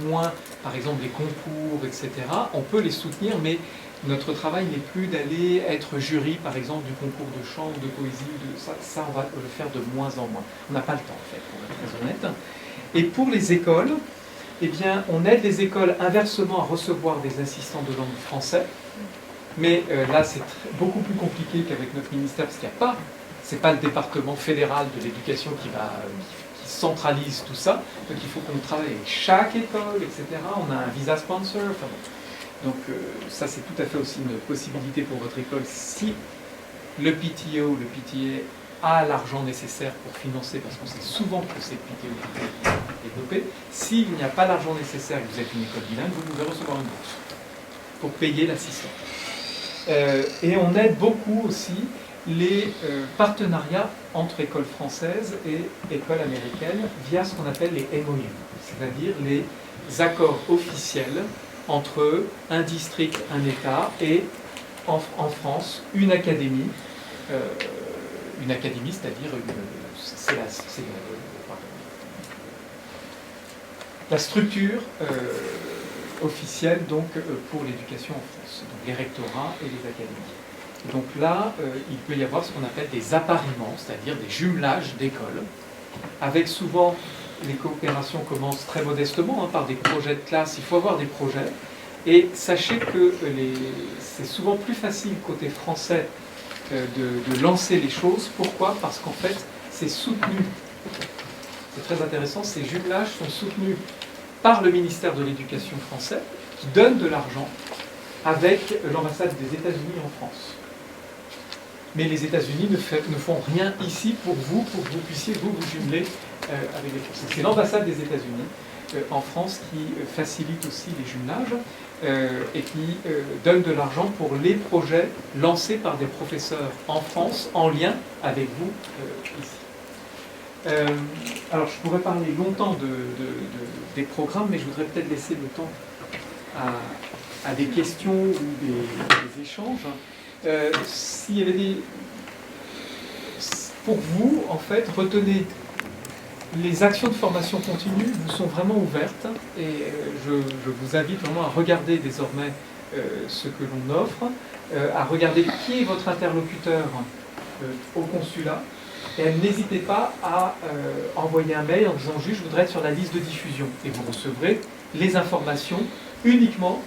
moins, par exemple, les concours, etc. On peut les soutenir, mais notre travail n'est plus d'aller être jury, par exemple, du concours de chant ou de poésie. Ça, on va le faire de moins en moins. On n'a pas le temps, en fait, pour être très honnête. Et pour les écoles, eh bien, on aide les écoles inversement à recevoir des assistants de langue français. Mais là, c'est beaucoup plus compliqué qu'avec notre ministère, parce qu'il n'y a pas, c'est pas le département fédéral de l'éducation qui centralise tout ça. Donc il faut qu'on travaille avec chaque école, etc. On a un visa sponsor. Enfin, bon. Donc ça, c'est tout à fait aussi une possibilité pour votre école si le PTO, le PTA a l'argent nécessaire pour financer, parce qu'on sait souvent que c'est le PTO qui est développé. S'il n'y a pas l'argent nécessaire et que vous êtes une école bilingue, vous pouvez recevoir une bourse pour payer l'assistant. Et on aide beaucoup aussi les partenariats entre écoles françaises et écoles américaines via ce qu'on appelle les MOU, c'est-à-dire les accords officiels entre un district, un État et en France une académie, c'est-à-dire la structure officielle donc, pour l'éducation en France, donc les rectorats et les académies. Donc là, il peut y avoir ce qu'on appelle des appariements, c'est-à-dire des jumelages d'écoles, avec souvent, les coopérations commencent très modestement, par des projets de classe. Il faut avoir des projets, et sachez que c'est souvent plus facile côté français de lancer les choses. Pourquoi? Parce qu'en fait, c'est soutenu. C'est très intéressant, ces jumelages sont soutenus par le ministère de l'Éducation français, qui donne de l'argent avec l'ambassade des États-Unis en France. Mais les États-Unis ne font rien ici pour que vous puissiez vous jumeler avec les Français. C'est l'ambassade des États-Unis en France qui facilite aussi les jumelages et qui donne de l'argent pour les projets lancés par des professeurs en France en lien avec vous ici. Alors je pourrais parler longtemps des programmes, mais je voudrais peut-être laisser le temps à des questions ou des échanges. S'il y avait des... Pour vous, en fait, retenez, les actions de formation continue vous sont vraiment ouvertes, et je vous invite vraiment à regarder désormais ce que l'on offre, à regarder qui est votre interlocuteur au consulat, et n'hésitez pas à envoyer un mail en disant juste je voudrais être sur la liste de diffusion, et vous recevrez les informations uniquement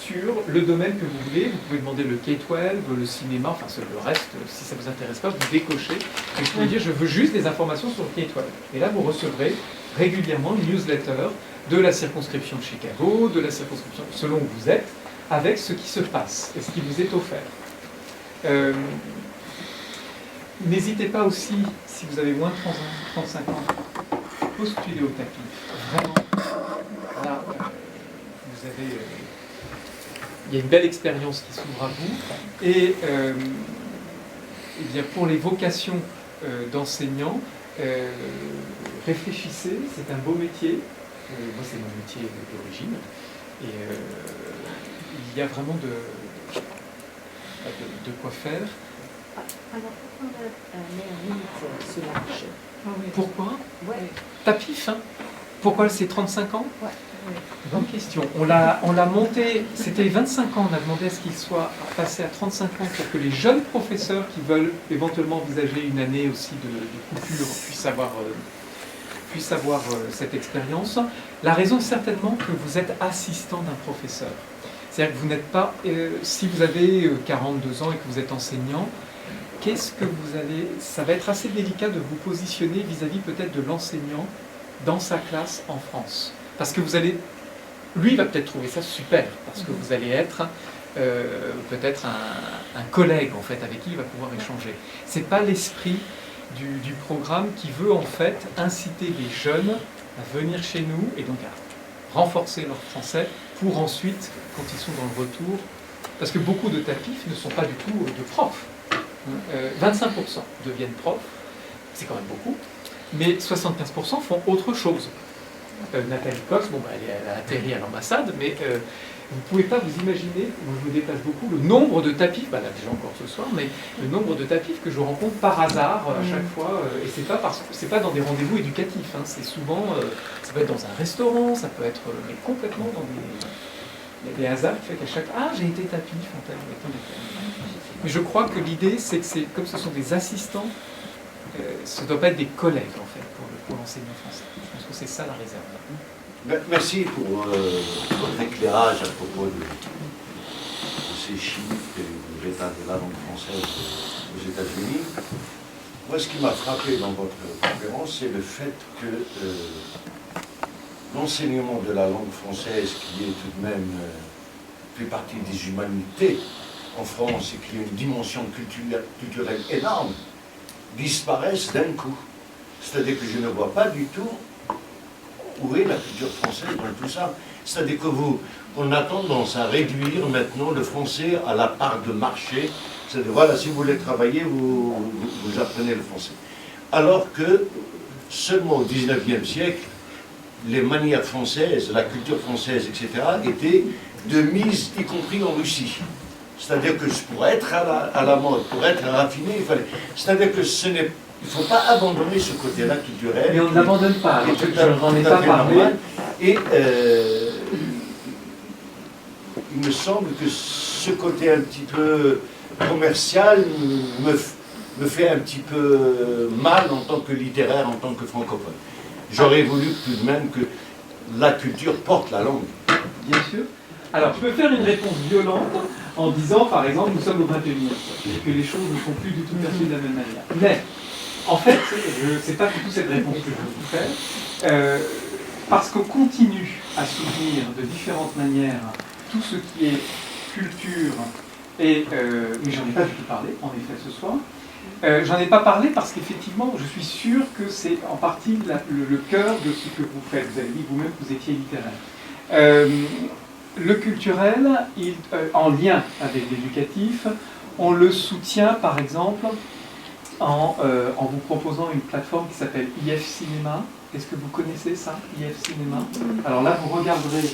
sur le domaine que vous voulez. Vous pouvez demander le K-12, le cinéma, enfin le reste, si ça ne vous intéresse pas, vous décochez. Et vous pouvez dire je veux juste des informations sur le K-12. Et là, vous recevrez régulièrement une newsletter de la circonscription de Chicago, de la circonscription selon où vous êtes, avec ce qui se passe et ce qui vous est offert. N'hésitez pas aussi, si vous avez moins de 35 ans, postuler au tapis. Vraiment. Là, vous avez... il y a une belle expérience qui s'ouvre à vous. Et eh bien, pour les vocations d'enseignants, réfléchissez, c'est un beau métier. Moi, c'est mon métier d'origine. Et il y a vraiment de quoi faire. Alors pourquoi on met un limite sur l'âge? Pourquoi? Ouais. Tapif, hein? Pourquoi c'est 35 ans? Ouais. Bonne question. On l'a monté, c'était 25 ans, on a demandé à ce qu'il soit passé à 35 ans pour que les jeunes professeurs qui veulent éventuellement envisager une année aussi de coupure puissent avoir cette expérience. La raison, certainement, que vous êtes assistant d'un professeur. C'est-à-dire que vous n'êtes pas, si vous avez 42 ans et que vous êtes enseignant, qu'est-ce que vous allez... Ça va être assez délicat de vous positionner vis-à-vis peut-être de l'enseignant dans sa classe en France. Parce que vous allez... Lui, il va peut-être trouver ça super, parce que vous allez être peut-être un collègue, en fait, avec qui il va pouvoir échanger. Ce n'est pas l'esprit du programme qui veut, en fait, inciter les jeunes à venir chez nous et donc à renforcer leur français pour ensuite, quand ils sont dans le retour... Parce que beaucoup de tapifs ne sont pas du tout de profs. 25% deviennent profs, c'est quand même beaucoup, mais 75% font autre chose. Nathalie Cox, bon, elle a atterri à l'ambassade, mais vous ne pouvez pas vous imaginer, moi je me déplace beaucoup, le nombre de tapifs, là déjà encore ce soir, mais le nombre de tapifs que je rencontre par hasard à chaque fois, et c'est pas dans des rendez-vous éducatifs, hein, c'est souvent, ça peut être dans un restaurant, ça peut être mais complètement dans il y a des hasards qui fait qu'à chaque j'ai été tapis, mais je crois que l'idée, c'est que comme ce sont des assistants, ce ne doit pas être des collègues, en fait, pour l'enseignement français. Je pense que c'est ça la réserve. Merci pour votre éclairage à propos de ces chiffres de l'état de la langue française aux États-Unis. Moi, ce qui m'a frappé dans votre conférence, c'est le fait que l'enseignement de la langue française, qui est tout de même fait partie des humanités en France et qui a une dimension culturelle énorme, disparaissent d'un coup. C'est-à-dire que je ne vois pas du tout où est la culture française dans tout ça. C'est-à-dire qu'on a tendance à réduire maintenant le français à la part de marché. C'est-à-dire, voilà, si vous voulez travailler, vous apprenez le français. Alors que seulement au XIXe siècle, les manières françaises, la culture française, etc., étaient de mise, y compris en Russie. C'est-à-dire que pour être à la mode, pour être raffiné, il fallait... C'est-à-dire que il ne faut pas abandonner ce côté-là culturel. Mais on ne l'abandonne pas, je n'en ai pas parlé. Et il me semble que ce côté un petit peu commercial me fait un petit peu mal en tant que littéraire, en tant que francophone. J'aurais voulu tout de même que la culture porte la langue. Bien sûr. Alors, je peux faire une réponse violente en disant, par exemple, nous sommes au 21e siècle et que les choses ne sont plus du tout perçues de la même manière. Mais, en fait, ce n'est pas du tout cette réponse que je veux vous faire, parce qu'on continue à soutenir de différentes manières tout ce qui est culture, et, mais j'en ai pas du tout parlé, en effet, ce soir. J'en ai pas parlé parce qu'effectivement, je suis sûr que c'est en partie le cœur de ce que vous faites. Vous avez dit vous-même que vous étiez littéraire. Le culturel, en lien avec l'éducatif, on le soutient par exemple en vous proposant une plateforme qui s'appelle IF Cinéma. Est-ce que vous connaissez ça, IF Cinéma? Alors là, vous regarderez.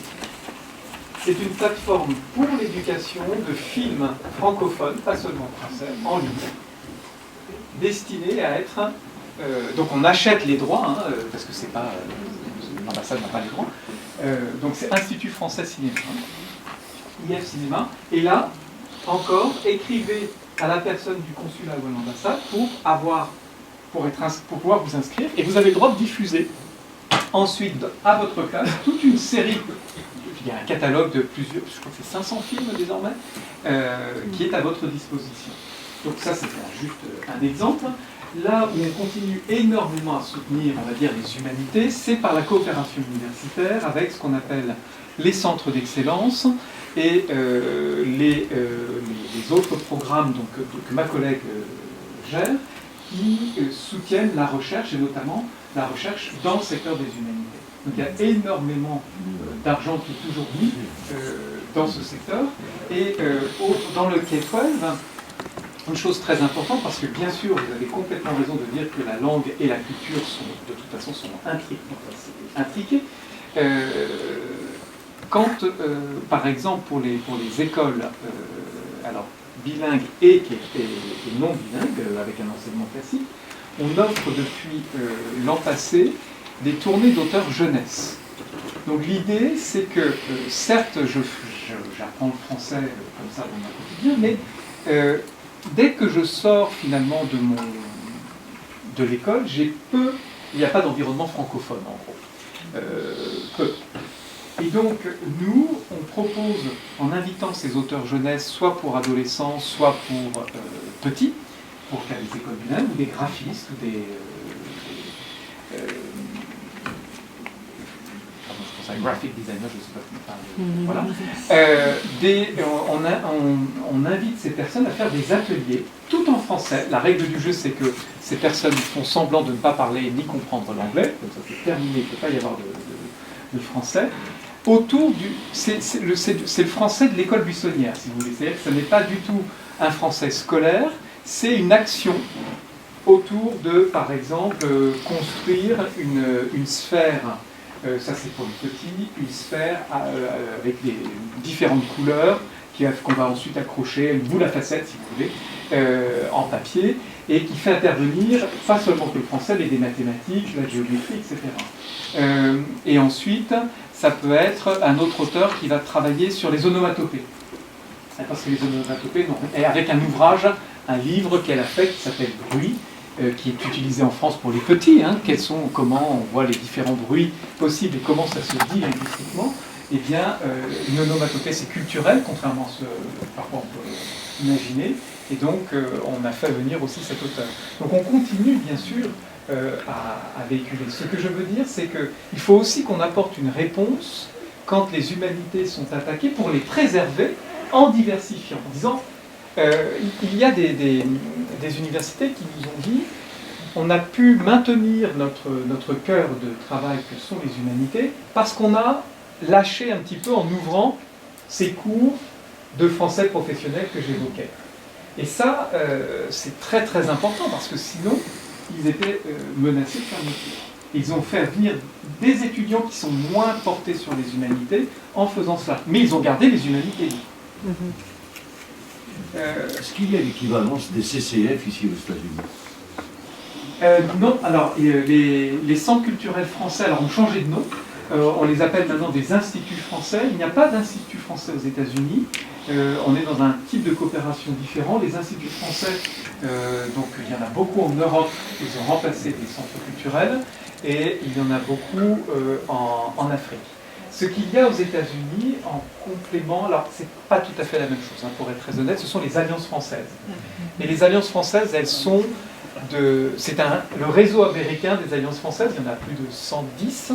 C'est une plateforme pour l'éducation de films francophones, pas seulement français, en ligne, destinée à être... donc on achète les droits, hein, parce que c'est pas... l'ambassade n'a pas les droits. Donc c'est Institut Français Cinéma, IF Cinéma. Et là, encore, écrivez à la personne du consulat ou à l'ambassade pour pouvoir vous inscrire. Et vous avez le droit de diffuser ensuite à votre classe toute une série... y a un catalogue de plusieurs, je crois que c'est 500 films désormais, qui est à votre disposition. Donc ça, c'est juste un exemple. Là où on continue énormément à soutenir, on va dire, les humanités, c'est par la coopération universitaire avec ce qu'on appelle les centres d'excellence et les autres programmes donc, que ma collègue gère, qui soutiennent la recherche, et notamment la recherche dans le secteur des humanités. Donc il y a énormément d'argent qui est toujours mis dans ce secteur. Et dans le K-12, une chose très importante, parce que bien sûr, vous avez complètement raison de dire que la langue et la culture sont, de toute façon, sont intriquées. Quand, par exemple, pour les écoles alors, bilingues et non bilingues, avec un enseignement classique, on offre depuis l'an passé des tournées d'auteurs jeunesse. Donc l'idée, c'est que, certes, j'apprends le français comme ça dans mon quotidien, mais dès que je sors finalement de l'école, il n'y a pas d'environnement francophone en gros. Peu. Et donc nous, on propose, en invitant ces auteurs jeunesse, soit pour adolescents, soit pour petits, pour faire des écoles bilingues, ou des graphistes, ou des graphic designer, je ne sais pas comment parler. Voilà. On invite ces personnes à faire des ateliers, tout en français. La règle du jeu, c'est que ces personnes font semblant de ne pas parler ni comprendre l'anglais, donc ça c'est terminé, il ne peut pas y avoir de français. Autour du... C'est le français de l'école buissonnière, si vous voulez. C'est-à-dire que ce n'est pas du tout un français scolaire, c'est une action autour de, par exemple, construire une sphère. Ça c'est pour les petits, une sphère avec des différentes couleurs qu'on va ensuite accrocher, une boule à facettes si vous voulez, en papier, et qui fait intervenir pas seulement que le français, mais des mathématiques, la géométrie, etc. Et ensuite, ça peut être un autre auteur qui va travailler sur les onomatopées. Parce que les onomatopées, et avec un ouvrage, un livre qu'elle a fait qui s'appelle Bruit, qui est utilisé en France pour les petits, comment on voit les différents bruits possibles et comment ça se dit linguistiquement. Eh bien, une onomatopée, c'est culturel, contrairement à ce que parfois on peut imaginer, et donc on a fait venir aussi cet auteur. Donc on continue, bien sûr, à véhiculer. Ce que je veux dire, c'est qu'il faut aussi qu'on apporte une réponse quand les humanités sont attaquées pour les préserver en diversifiant, en disant il y a des universités qui nous ont dit on a pu maintenir notre cœur de travail que sont les humanités parce qu'on a lâché un petit peu en ouvrant ces cours de français professionnel que j'évoquais. Et ça, c'est très très important parce que sinon, ils étaient menacés de fermeture. Ils ont fait venir des étudiants qui sont moins portés sur les humanités en faisant cela. Mais ils ont gardé les humanités. Est-ce qu'il y a l'équivalence des CCF ici aux États-Unis? Non, alors les centres culturels français alors, ont changé de nom. On les appelle maintenant des instituts français. Il n'y a pas d'institut français aux États-Unis. On est dans un type de coopération différent. Les instituts français, donc il y en a beaucoup en Europe, ils ont remplacé des centres culturels, et il y en a beaucoup en Afrique. Ce qu'il y a aux États-Unis en complément, alors c'est pas tout à fait la même chose, pour être très honnête, ce sont les alliances françaises. Et les alliances françaises, elles sont le réseau américain des alliances françaises, il y en a plus de 110,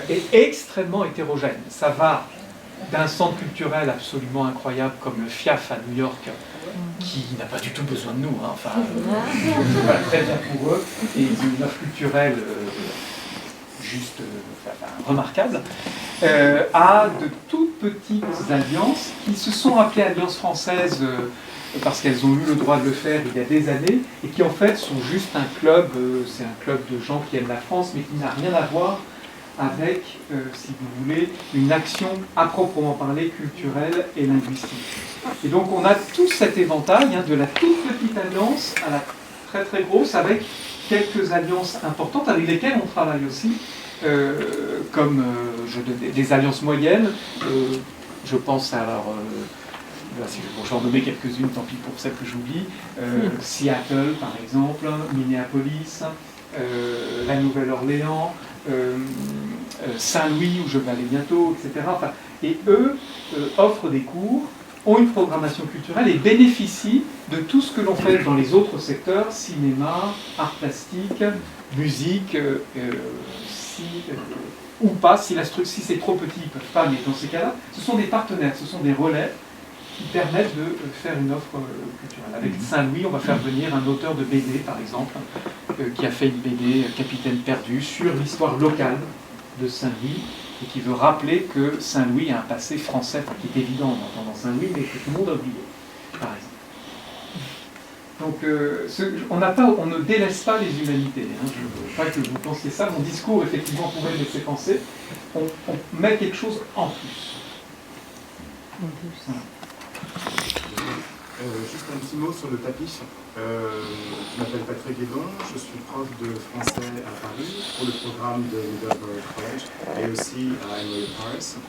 est extrêmement hétérogène. Ça va d'un centre culturel absolument incroyable comme le FIAF à New York, qui n'a pas du tout besoin de nous, voilà, très bien pour eux, et une offre culturelle juste remarquable, à de toutes petites alliances qui se sont appelées alliances françaises parce qu'elles ont eu le droit de le faire il y a des années, et qui en fait sont juste un club, c'est un club de gens qui aiment la France, mais qui n'a rien à voir avec, si vous voulez, une action à proprement parler culturelle et linguistique. Et donc on a tout cet éventail, de la toute petite alliance à la très très grosse, avec quelques alliances importantes avec lesquelles on travaille aussi, comme des alliances moyennes. Je pense à si je vais en nommer quelques-unes, tant pis pour celles que j'oublie. Seattle, par exemple, Minneapolis, la Nouvelle-Orléans, Saint-Louis, où je vais aller bientôt, etc. Enfin, et eux offrent des cours, ont une programmation culturelle et bénéficient de tout ce que l'on fait dans les autres secteurs, cinéma, art plastique, musique, ou pas, si c'est trop petit, ils ne peuvent pas, mais dans ces cas-là, ce sont des partenaires, ce sont des relais qui permettent de faire une offre culturelle. Avec Saint-Louis, on va faire venir un auteur de BD, par exemple, qui a fait une BD, Capitaine perdu, sur l'histoire locale de Saint-Louis, et qui veut rappeler que Saint-Louis a un passé français, qui est évident en entendant Saint-Louis, mais que tout le monde a oublié, par exemple. Donc, on ne délaisse pas les humanités. Hein. Je ne veux pas que vous pensiez ça. Mon discours, effectivement, pourrait le laisser penser. On met quelque chose en plus. Voilà. Juste un petit mot sur le tapis. Je m'appelle Patrick Guédon, je suis prof de français à Paris pour le programme de Middlebury College et aussi à Emory Paris.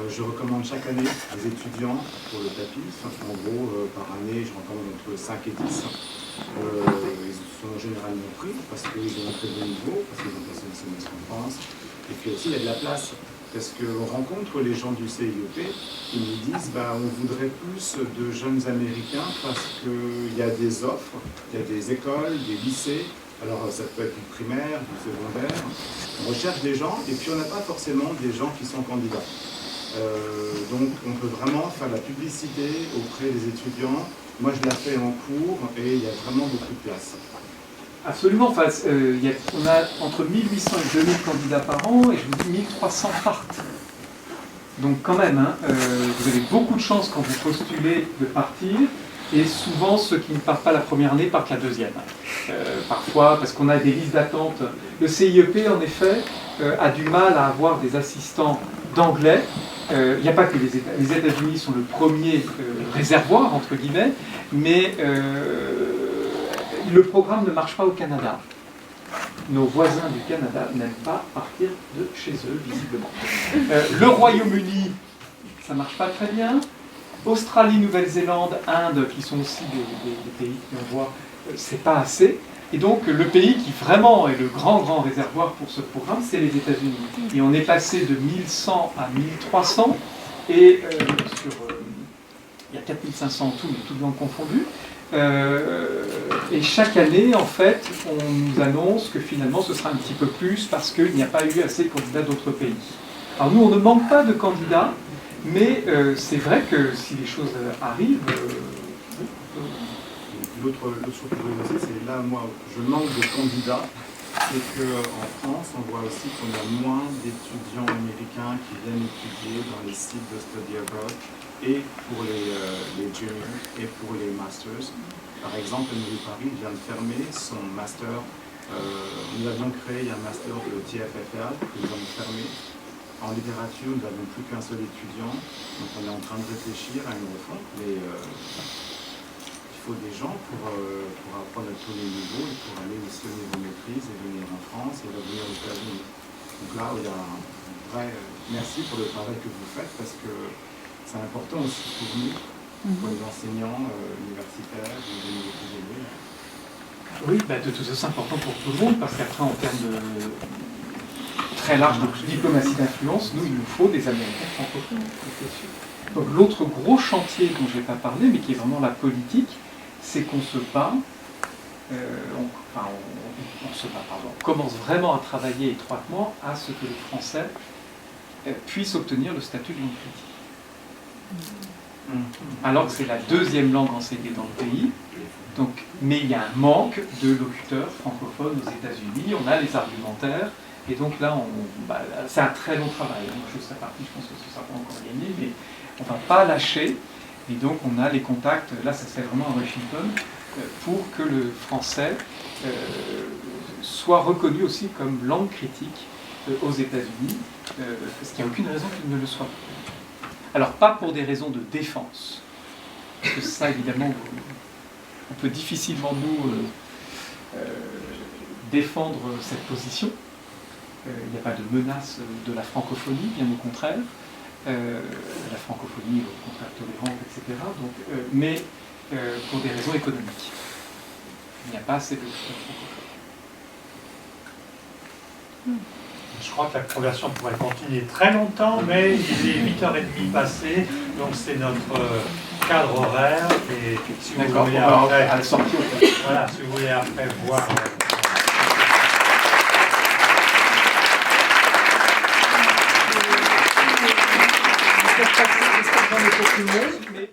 Je recommande chaque année des étudiants pour le tapis. En gros, par année, je recommande entre 5 et 10. Ils sont généralement pris parce qu'ils ont un très bon niveau, parce qu'ils ont passé une semestre en France. Et puis aussi, il y a de la place. Parce qu'on rencontre les gens du CIEP qui nous disent on voudrait plus de jeunes Américains parce qu'il y a des offres, il y a des écoles, des lycées, alors ça peut être du primaire, du secondaire. On recherche des gens et puis on n'a pas forcément des gens qui sont candidats. Donc on peut vraiment faire la publicité auprès des étudiants. Moi je la fais en cours et il y a vraiment beaucoup de place. Absolument. Enfin, on a entre 1800 et 2000 candidats par an, et je vous dis 1300 partent. Donc quand même, hein, vous avez beaucoup de chance quand vous postulez de partir, et souvent ceux qui ne partent pas la première année partent la deuxième. Parfois, parce qu'on a des listes d'attente. Le CIEP, en effet, a du mal à avoir des assistants d'anglais. Il n'y a pas que les États-Unis sont le premier réservoir, entre guillemets, mais le programme ne marche pas au Canada. Nos voisins du Canada n'aiment pas partir de chez eux, visiblement. Le Royaume-Uni, ça ne marche pas très bien. Australie, Nouvelle-Zélande, Inde, qui sont aussi des pays qu'on voit, c'est pas assez. Et donc, le pays qui vraiment est le grand réservoir pour ce programme, c'est les États-Unis. Et on est passé de 1100 à 1300, et il y a 4500 en tout, mais toutes langues confondues. Et chaque année, en fait, on nous annonce que finalement ce sera un petit peu plus parce qu'il n'y a pas eu assez de candidats d'autres pays. Alors nous, on ne manque pas de candidats, mais c'est vrai que si les choses arrivent... L'autre chose que je voulais dire, c'est là, moi, je manque de candidats, c'est qu'en France, on voit aussi qu'on a moins d'étudiants américains qui viennent étudier dans les sites de study abroad, et pour les juniors et pour les masters. Par exemple, Emory Paris vient de fermer son master. Nous avions créé un master de TFFL que nous avons fermé. En littérature, nous n'avons plus qu'un seul étudiant, donc on est en train de réfléchir à une refonte, mais il faut des gens pour apprendre à tous les niveaux et pour aller aussi au niveau maîtrise et venir en France et revenir aux États-Unis. Donc là, il y a un vrai merci pour le travail que vous faites parce que c'est important aussi pour nous, pour les enseignants universitaires ou des niveaux plus élevés. Oui, de toute façon, c'est important pour tout le monde, parce qu'après, en termes de très large de diplomatie d'influence, nous, il nous faut des Américains francophones, c'est sûr. Donc l'autre gros chantier dont je n'ai pas parlé, mais qui est vraiment la politique, c'est qu'on se bat, on commence vraiment à travailler étroitement à ce que les Français puissent obtenir le statut de langue critique. Alors que c'est la deuxième langue enseignée dans le pays, donc, mais il y a un manque de locuteurs francophones aux États-Unis, on a les argumentaires, et donc là, c'est un très long travail. Moi, je serai parti, je pense que ce ne sera pas encore gagné, mais on ne va pas lâcher, et donc on a les contacts, là ça se fait vraiment à Washington, pour que le français soit reconnu aussi comme langue critique aux États-Unis, parce qu'il n'y a aucune raison qu'il ne le soit pas. Alors pas pour des raisons de défense, parce que ça évidemment, on peut difficilement nous défendre cette position. Il n'y a pas de menace de la francophonie, bien au contraire. La francophonie est au contraire tolérante, etc. Donc, mais pour des raisons économiques. Il n'y a pas assez de francophones. Je crois que la conversion pourrait continuer très longtemps, mais il est 8h30 passé, donc c'est notre cadre horaire. Et si vous D'accord, voulez alors, après, à la sortie, voilà, si vous voulez après voir. J'espère que j'en ai pour tout le monde.